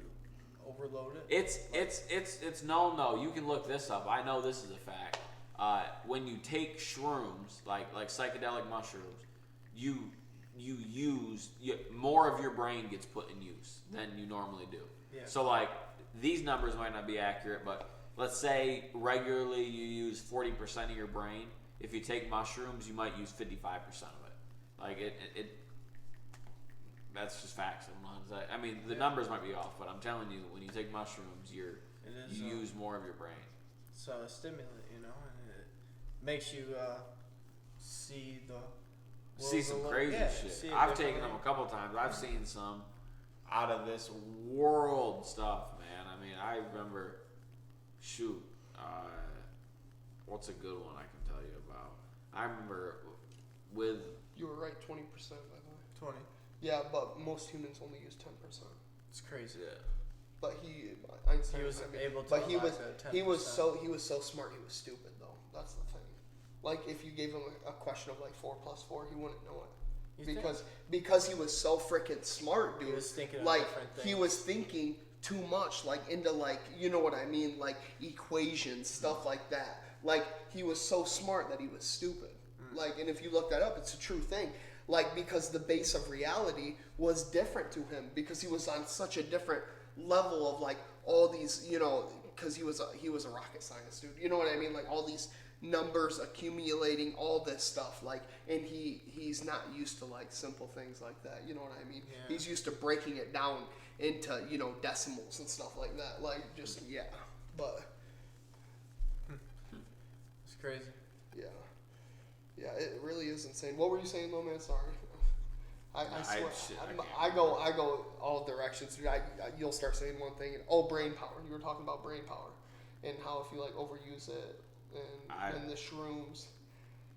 overload it. It's no. You can look this up. I know this is a fact. when you take shrooms, like psychedelic mushrooms, more of your brain gets put in use than you normally do. Yeah. So like these numbers might not be accurate, but let's say regularly you use 40% of your brain. If you take mushrooms, you might use 55% of it. Like it that's just facts. I mean, the numbers might be off, but I'm telling you, when you take mushrooms, you use more of your brain. So a stimulant, and it makes you see Some crazy shit. I've taken them a couple times. I've seen some out of this world stuff, man. I mean, I remember, what's a good one I can tell you about? I remember with... You were right, 20% by the way. 20. Yeah, but most humans only use 10%. It's crazy. Yeah. But he was able to. But he was 10%. so smart. He was stupid though. That's the thing. Like if you gave him a question of like 4 plus 4, he wouldn't know it because he was so freaking smart, dude. He was thinking like of different things. he was thinking too much, like into like you know what I mean, like equations, stuff like that. Like he was so smart that he was stupid. Like, and if you look that up, it's a true thing. Like because the base of reality was different to him because he was on such a different level of like all these, because he was a rocket science dude. You know what I mean? Like all these numbers accumulating, all this stuff. Like, and he's not used to like simple things like that. You know what I mean? Yeah. He's used to breaking it down into decimals and stuff like that. Like just but It's crazy. yeah, it really is insane. What were you saying though, man? Sorry. I swear, I go all directions. You'll start saying one thing, and brain power. You were talking about brain power, and how if you like overuse it, and the shrooms.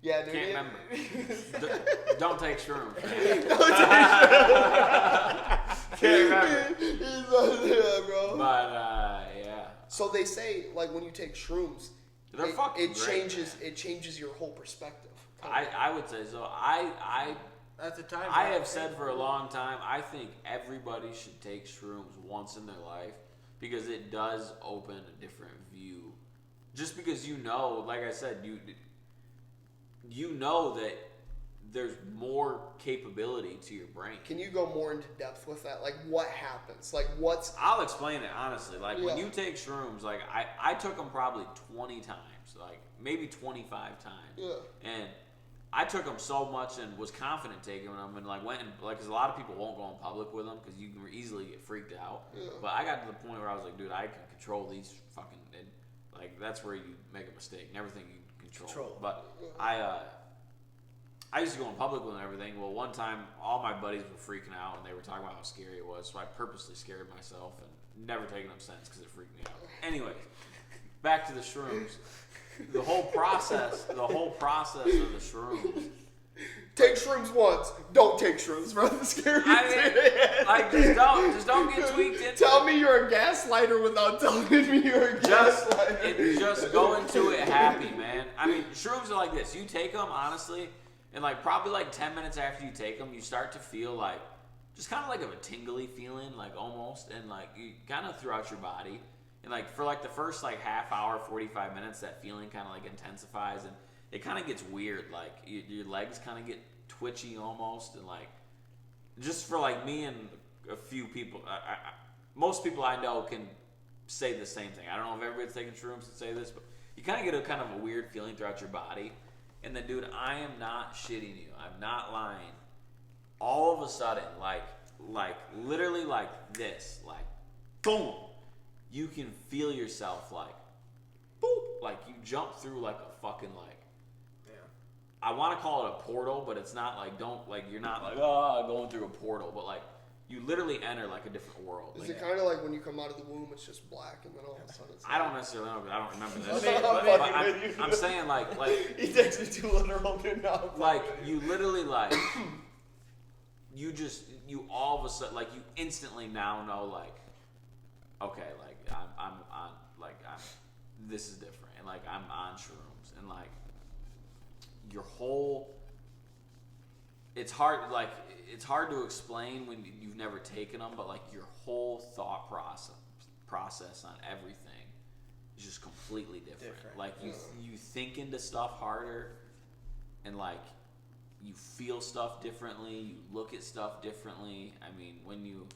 Yeah, dude. Can't remember. Don't take shrooms. Can't remember. Yeah, bro. But yeah. So they say like when you take shrooms, They're fucking it great, changes man. it changes your whole perspective. I would say so. At the time, I have said for a long time, I think everybody should take shrooms once in their life because it does open a different view. Just because like I said, you know that there's more capability to your brain. Can you go more into depth with that? Like what happens? Like I'll explain it honestly. Like when Yeah. you take shrooms, like I took them probably 20 times, like maybe 25 times. Yeah. And I took them so much and was confident taking them and like went and like, cause a lot of people won't go in public with them because you can easily get freaked out. Yeah. But I got to the point where I was like, dude, I can control these fucking, and like that's where you make a mistake. Never think you can control. But I used to go in public with them and everything. Well, one time all my buddies were freaking out and they were talking about how scary it was, so I purposely scared myself and never taken them since because it freaked me out. Anyway, back to the shrooms. The whole process of the shrooms. Take shrooms once. Don't take shrooms, bro. It's scary. I mean, like just don't get tweaked into. Tell me you're a gaslighter without telling me you're a gaslighter. Just go into it happy, man. I mean, shrooms are like this. You take them honestly, and like probably like 10 minutes after you take them, you start to feel like just kind of like a tingly feeling, like almost, and like you kind of throughout your body. And like for like the first like half hour, 45 minutes, that feeling kind of like intensifies and it kind of gets weird. Like your legs kind of get twitchy almost, and like just for like me and a few people, most people I know can say the same thing. I don't know if everybody's taking shrooms to say this, but you kind of get a kind of a weird feeling throughout your body. And then, dude, I am not shitting you. I'm not lying. All of a sudden, like literally like this, like boom. You can feel yourself like, boop, like you jump through like a fucking like, I want to call it a portal, but it's not like, you're not like, going through a portal, but like, you literally enter like a different world. Is like, it kind of like when you come out of the womb, it's just black, and then all of a sudden it's I don't necessarily know, but I don't remember this. Let me- I'm saying like, he takes it too literal, dude. Now. like you literally like, you all of a sudden, like you instantly now know like, okay, like I'm on, like this is different, and like I'm on shrooms, and like your whole, it's hard to explain when you've never taken them, but like your whole thought process on everything just completely different. Different. Like you think into stuff harder, and like you feel stuff differently. You look at stuff differently. I mean, when you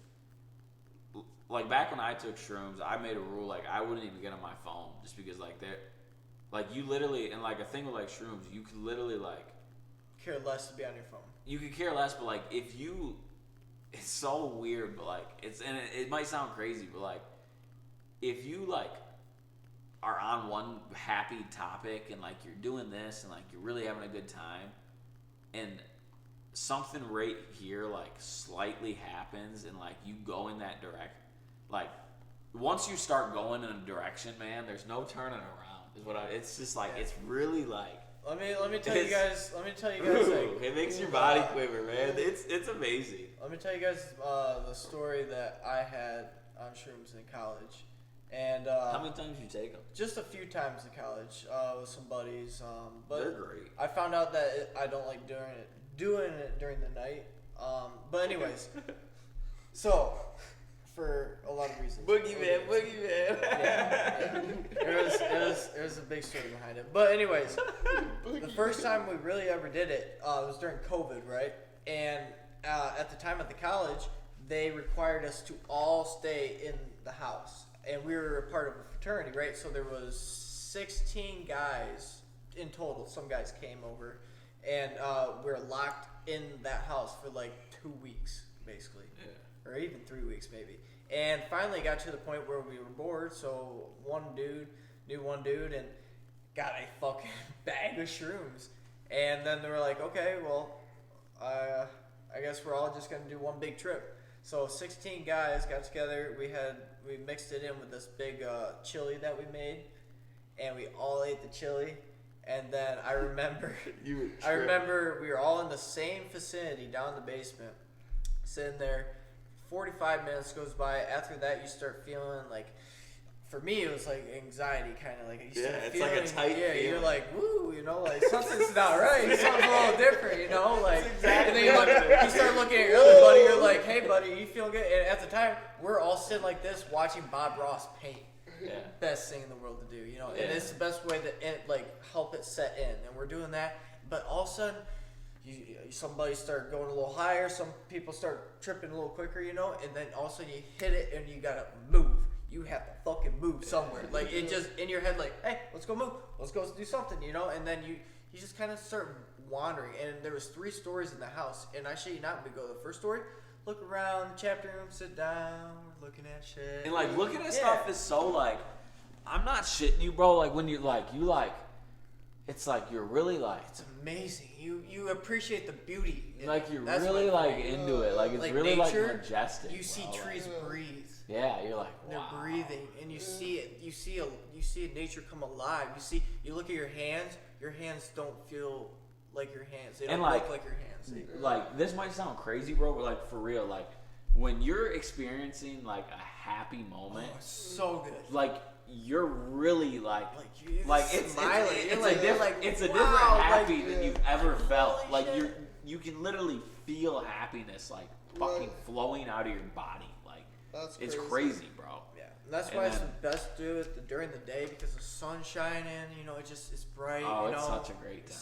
like back when I took shrooms, I made a rule like I wouldn't even get on my phone just because like they're like you literally and like a thing with like shrooms, you could literally like Care less to be on your phone. you could care less, but like if you, it's so weird, but like it might sound crazy, but like if you like are on one happy topic and like you're doing this and like you're really having a good time and something right here like slightly happens and like you go in that direction, like once you start going in a direction, man, there's no turning around. Is what it's just like it's really like. Let me tell you guys. Like, it makes your body quiver, man. It's amazing. let me tell you guys the story that I had on shrooms in college, and How many times you take them? just a few times in college with some buddies. But They're great. I found out that I don't like doing it during the night. But anyways, so for a lot of reasons. Boogeyman. Yeah. It was a big story behind it. But anyways, the first time we really ever did it was during COVID, right? And at the time at the college, they required us to all stay in the house, and we were a part of a fraternity, right? So there was 16 guys in total. Some guys came over, and we were locked in that house for like 2 weeks, basically. Or even 3 weeks maybe. And finally got to the point where we were bored, so one dude knew one dude and got a fucking bag of shrooms. And then they were like, okay, well, I guess we're all just gonna do one big trip. So 16 guys got together, we mixed it in with this big chili that we made, and we all ate the chili. And then I remember we were all in the same vicinity down in the basement, sitting there. 45 minutes goes by. After that, you start feeling like, for me, it was like anxiety, kind of like. You start it's feeling, like a tight yeah, feeling. you're like, woo, you know, like something's not right. Something's a little different, you know, like. exactly And then you start looking at your other buddy. You're like, hey, buddy, you feel good? And at the time, we're all sitting like this, watching Bob Ross paint. Yeah. Best thing in the world to do, you know, Yeah. and it's the best way to help it set in, and we're doing that. But all of a sudden, somebody start going a little higher, some people start tripping a little quicker, you know, and then all of a sudden you hit it and you gotta move. You have to fucking move somewhere. Like it just in your head, like, hey, let's go move, let's go do something, you know. And then you just kind of start wandering. And there was 3 stories in the house, and I shit you not, we go to the first story, look around the chapter room, sit down, we're looking at shit. And like looking at stuff is so like, I'm not shitting you, bro. Like when you like, it's like you're really like, It's amazing. You appreciate the beauty. like you're That's really what- like into it. Like it's like really nature, like majestic. You see bro. trees breathe. Yeah, you're like, They're wow. breathing, and you see it. You see nature come alive. You look at your hands. Your hands don't feel like your hands. They don't And, like, look like your hands. Like this might sound crazy, bro, but like for real, like when you're experiencing like a happy moment, Oh, it's so good. like you're really like you're it's smiling. it's You're a like, different you're it's a like, different wow, happy like, than you've ever felt. holy Like shit. you can literally feel happiness like fucking flowing out of your body. Like That's it's crazy. crazy, bro. Yeah, and that's And why it's then- the best to do it during the day because the sun's shining. You know, it's bright. Oh, you it's know. such a great time.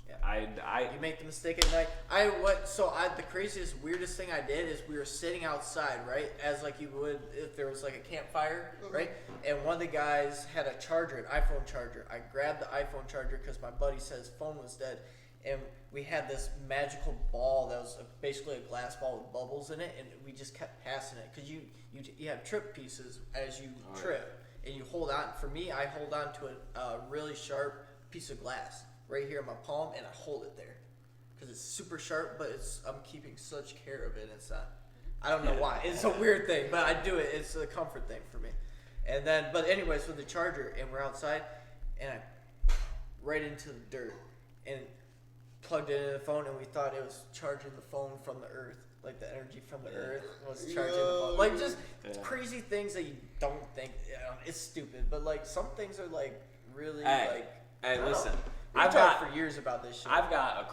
Yeah. You make the mistake at night. The craziest, weirdest thing I did is we were sitting outside, right? As like you would if there was like a campfire, right? And one of the guys had a charger, an iPhone charger. I grabbed the iPhone charger because my buddy said his phone was dead. And we had this magical ball that was basically a glass ball with bubbles in it, and we just kept passing it. Because you have trip pieces as you trip. And you hold on. For me, I hold on to a really sharp piece of glass right here in my palm, and I hold it there because it's super sharp, but I'm keeping such care of it. It's not, I don't know why. It's a weird thing, but I do it. It's a comfort thing for me. And then, but anyways, with the charger, and we're outside, and I right into the dirt, and plugged it into the phone, and we thought it was charging the phone from the earth. Like the energy from the earth was charging the phone. Like just crazy things that you don't think. It's stupid, but like some things are like really Hey, listen. I've I've got talked for years about this shit. I've got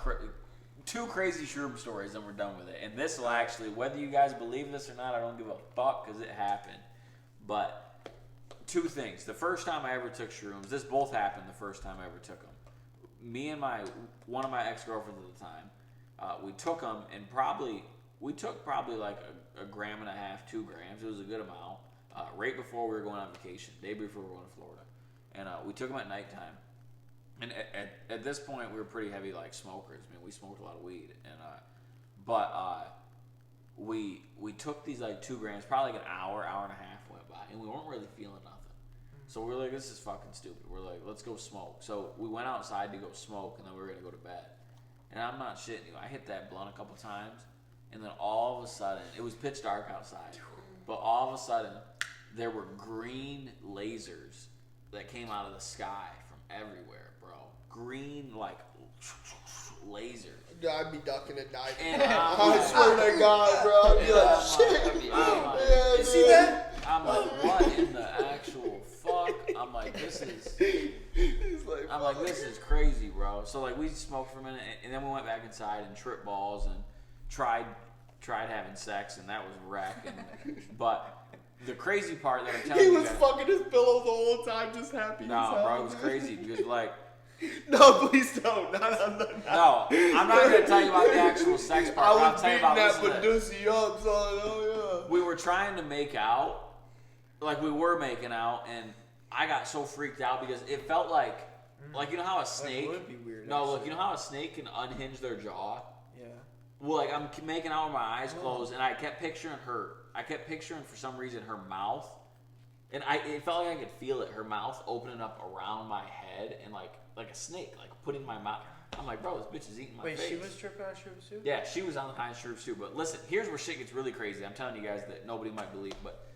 2 crazy shroom stories, and we're done with it. And this will actually, whether you guys believe this or not, I don't give a fuck because it happened. But two things. The first time I ever took shrooms, this both happened the first time I ever took them. Me and one of my ex-girlfriends at the time, we took them, and we took probably like a gram and a half, 2 grams. It was a good amount. Right before we were going on vacation, day before we were going to Florida, and we took them at nighttime. And at this point, we were pretty heavy like smokers. I mean, we smoked a lot of weed, and but we took these like 2 grams, probably like an hour and a half went by, and we weren't really feeling nothing. So we were like, this is fucking stupid. We're like, let's go smoke. So we went outside to go smoke, and then we were gonna go to bed. And I'm not shitting you. I hit that blunt a couple times, and then all of a sudden, it was pitch dark outside, but all of a sudden, there were green lasers that came out of the sky from everywhere, bro. Green, like, lasers. I'd be ducking and diving. And I swear to God, bro. I'd be like, shit. You see that? I'm like, what in the actual fuck? I'm like, this is... I'm like, this is crazy, bro. So, like, we smoked for a minute, and then we went back inside and tripped balls and tried having sex, and that was wreck. But... the crazy part that I'm telling you, he was fucking his pillow the whole time, just happy. No, bro, it was crazy because like. No, please don't. No, I'm not gonna tell you about the actual sex part. I was tell you beating about that Badusi up, son. Oh yeah. We were trying to make out, like we were making out, and I got so freaked out because it felt like you know how a snake. That would be weird. No, actually. look, you know how a snake can unhinge their jaw. Yeah. Well, like I'm making out with my eyes closed, and I kept picturing her. I kept picturing for some reason her mouth, and it felt like I could feel it. Her mouth opening up around my head, and like a snake, like putting my mouth. I'm like, bro, this bitch is eating my face. Wait, she was tripping on shrooms too? Yeah, she was on the high shrooms too. But listen, here's where shit gets really crazy. I'm telling you guys that nobody might believe, but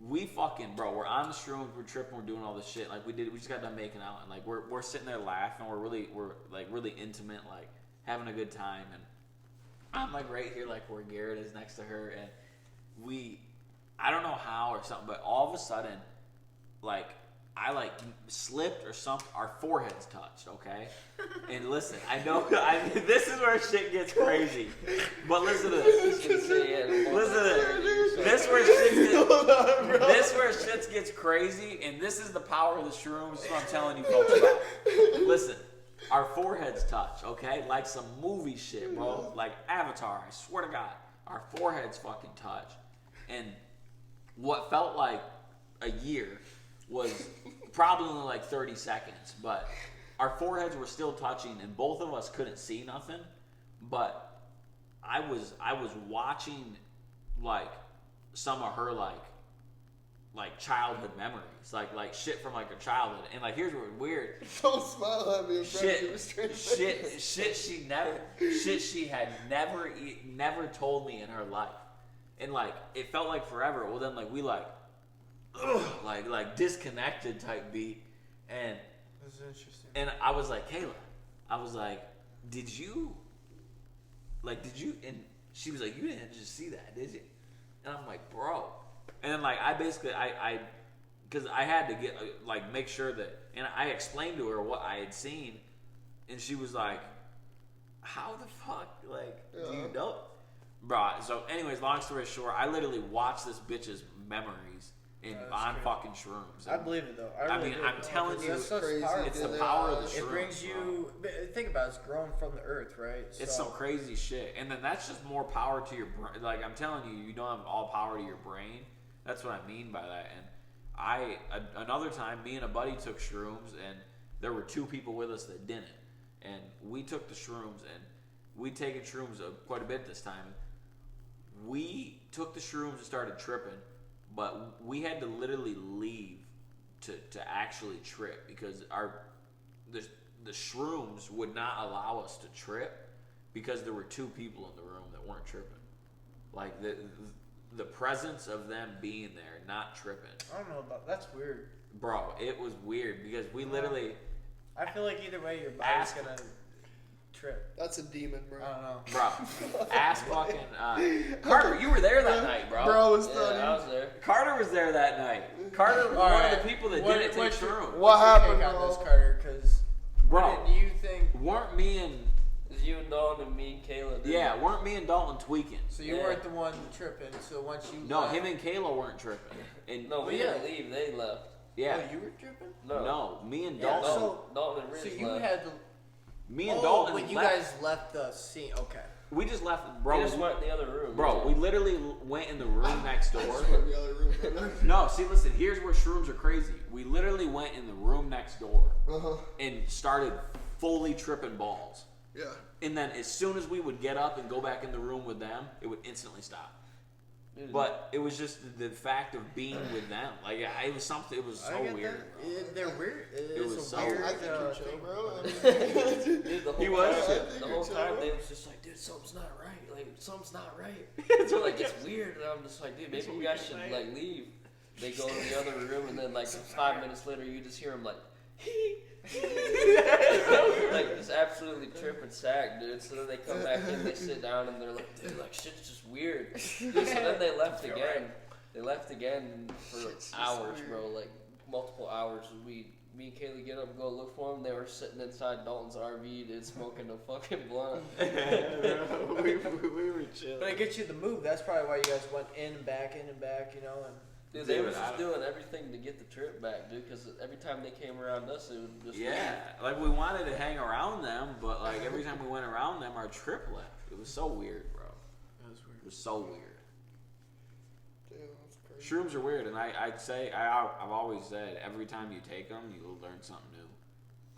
we fucking, bro, we're on the shrooms, we're tripping, we're doing all this shit. Like we just got done making out, and like we're sitting there laughing, we're like really intimate, like having a good time, and I'm like right here, like where Garrett is next to her, and I don't know how or something, but all of a sudden, like, I like slipped or something, our foreheads touched, okay? And listen, I know, this is where shit gets crazy, but listen to this. Listen to this. This where shit gets crazy, and this is the power of the shrooms. This is what I'm telling you folks about. Listen, our foreheads touch, okay? Like some movie shit, bro. Like Avatar, I swear to God. Our foreheads fucking touch. And what felt like a year was probably only like 30 seconds, but our foreheads were still touching, and both of us couldn't see nothing. But I was watching like some of her like childhood memories, like shit from like her childhood, and like here's what's weird. Don't smile at me, Shit she had never told me in her life. And like it felt like forever. Well, then like we like disconnected type beat, and That's interesting. and I was like, Kayla, I was like, did you? And she was like, you didn't just see that, did you? And I'm like, bro. And then like I basically because I had to get like make sure that, and I explained to her what I had seen, and she was like, how the fuck do you know? Bro, so anyways, long story short, I literally watched this bitch's memories on crazy. fucking shrooms. I believe it though. I mean, really I'm do, telling you, that's such crazy. powerful. it's the power of the shrooms. It brings you. Think about it, it's grown from the earth, right? It's some crazy shit, and then that's just more power to your brain. Like I'm telling you, you don't have all power to your brain. That's what I mean by that. And another time, me and a buddy took shrooms, and there were 2 people with us that didn't. And we took the shrooms, and we'd taken shrooms quite a bit this time. We took the shrooms and started tripping, but we had to literally leave to actually trip because the shrooms would not allow us to trip because there were 2 people in the room that weren't tripping. Like the presence of them being there, not tripping. I don't know about that's weird. Bro, it was weird because we literally. I feel like either way, your body's gonna trip. That's a demon, bro. I don't know. Bro, ass fucking. Carter, you were there that night, bro. Bro was Yeah, studying. I was there. Carter was there that night. Carter was one of the people that didn't take shrooms. What happened, on bro? this, Carter? Because Bro, what did you think? weren't me and. You, Dawn, and me, and Kayla Kayla did. Yeah, weren't me and Dalton tweaking? So you Yeah. weren't the one tripping. So once you No, left, him and Kayla weren't tripping. And No, we didn't leave. They left. yeah, Oh, you were tripping. no, me and Yeah, Dalton. so- Dalton and So Rich you left. had the. Me and Oh, Dalton when you left. guys left the scene. Okay. We just left, We bro. just went in the other room. Bro, we literally went in the room next door. In the other room. No, see, listen. Here's where shrooms are crazy. We literally went in the room next door and started fully tripping balls. Yeah. And then as soon as we would get up and go back in the room with them, it would instantly stop. Dude, But it was just the fact of being with them. Like it was something. It was I so get weird. that. They're weird. It was is so- a weird. I think you're chill, thing. bro. I mean, Dude, the whole He was time, chill. the whole Chill, time bro. they was just like, dude, something's not right. Like, something's not right. So like, it's weird. And I'm just like, dude, maybe you guys should like leave. They go in the other room, and then like 5 minutes later, you just hear them like, like just absolutely tripping sack, dude. So then they come back in, they sit down, and they're like, dude, like shit's just weird. Dude, so then they left again. They left again for Shit's just hours, weird. bro. Like multiple hours. Me and Kaylee get up and go look for them. They were sitting inside Dalton's RV, dude, smoking a fucking blunt. we were chill. But it gets you the move. That's probably why you guys went in and back, you know. And Dude, they Dude, were I just don't- doing everything to get the trip back, dude. Because every time they came around us, it would just Yeah, like we wanted to hang around them, but like every time we went around them, our trip left. It was so weird, bro. that was weird. It was so weird. damn, that's crazy. Shrooms are weird, and I've always said every time you take them, you'll learn something new.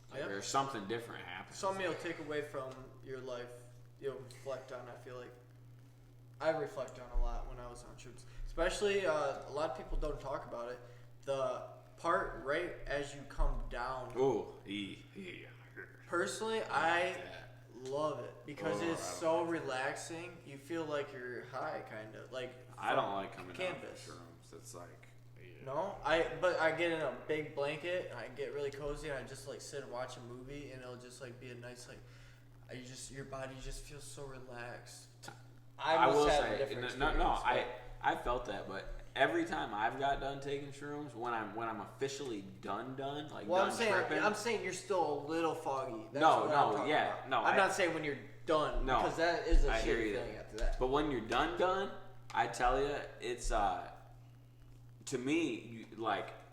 Like, Yep. there's something different happening. Something you'll take away from your life. You'll reflect on. I feel like I reflect on a lot when I was on trips. Especially, a lot of people don't talk about it. The part right as you come down. Ooh, Personally, I love it because Oh, it's I don't so like it. relaxing. You feel like you're high, kind of like. I don't like coming down Canvas. for shrooms. It's like, No, but I get in a big blanket and I get really cozy and I just like sit and watch a movie and it'll just like be a nice like, your body just feels so relaxed. I must will have a say, different no, experience, but- I felt that, but every time I've got done taking shrooms, when I'm officially done, like Well, done tripping. I'm saying you're still a little foggy. That's No, what no, I'm talking yeah, about. no, I'm I- not saying when you're done No, because that is a I hear shitty you. feeling after that. But when you're done, I tell you, it's to me,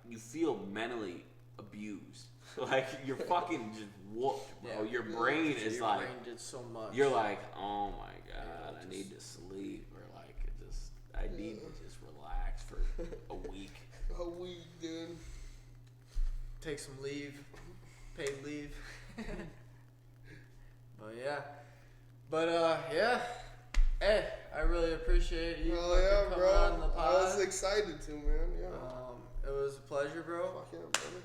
you feel mentally abused. Like you're fucking just whooped, bro. Yeah. Your brain is Your like, brain did so much. you're like, oh my god, Yeah, I need to sleep, or like I need to just relax for a week. A week, dude. Take some leave, paid leave. But yeah. Hey, I really appreciate you Oh fucking yeah, coming bro. on the I pod. was excited to, man. Yeah. It was a pleasure, bro. Fuck yeah, brother.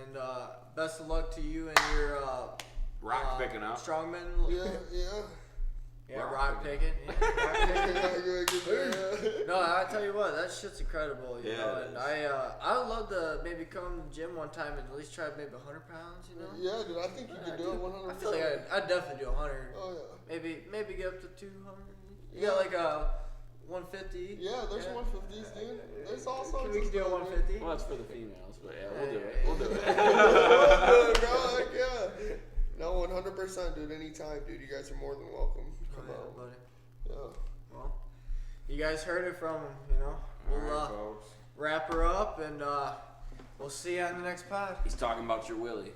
And best of luck to you and your Rock picking up. strongman. Yeah. Yeah, Rock rock picking. picking. Yeah, rock picking. Yeah. No, I tell you what, that shit's incredible. You Yeah, know, it and is. I would love to maybe come to the gym one time and at least try maybe 100 pounds. You know. Yeah, dude, I think you could do it 100%. I feel like I'd definitely do 100. Oh yeah. Maybe get up to 200. You Yeah. got like a 150. Yeah, there's 150s, dude. There's all sorts We of can do a stuff, 150. Well, that's for the females, but yeah, we'll do it. Yeah. We'll do it. dude, bro, like, yeah. No, 100%, dude. Anytime, dude. You guys are more than welcome to come Oh, yeah, out. buddy. Yeah. Well, you guys heard it from him. You know, we'll All right, folks. wrap her up and we'll see you on the next pod. He's talking about your willy.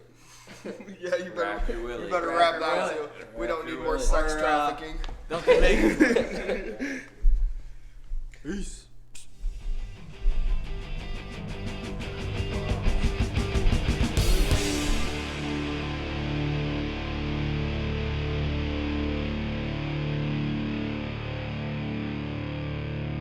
Yeah, you better Wrap your willy. you better Wrap wrap your that willy. too. We don't Wrap need your more willy. sex Or, trafficking. Don't make. Peace.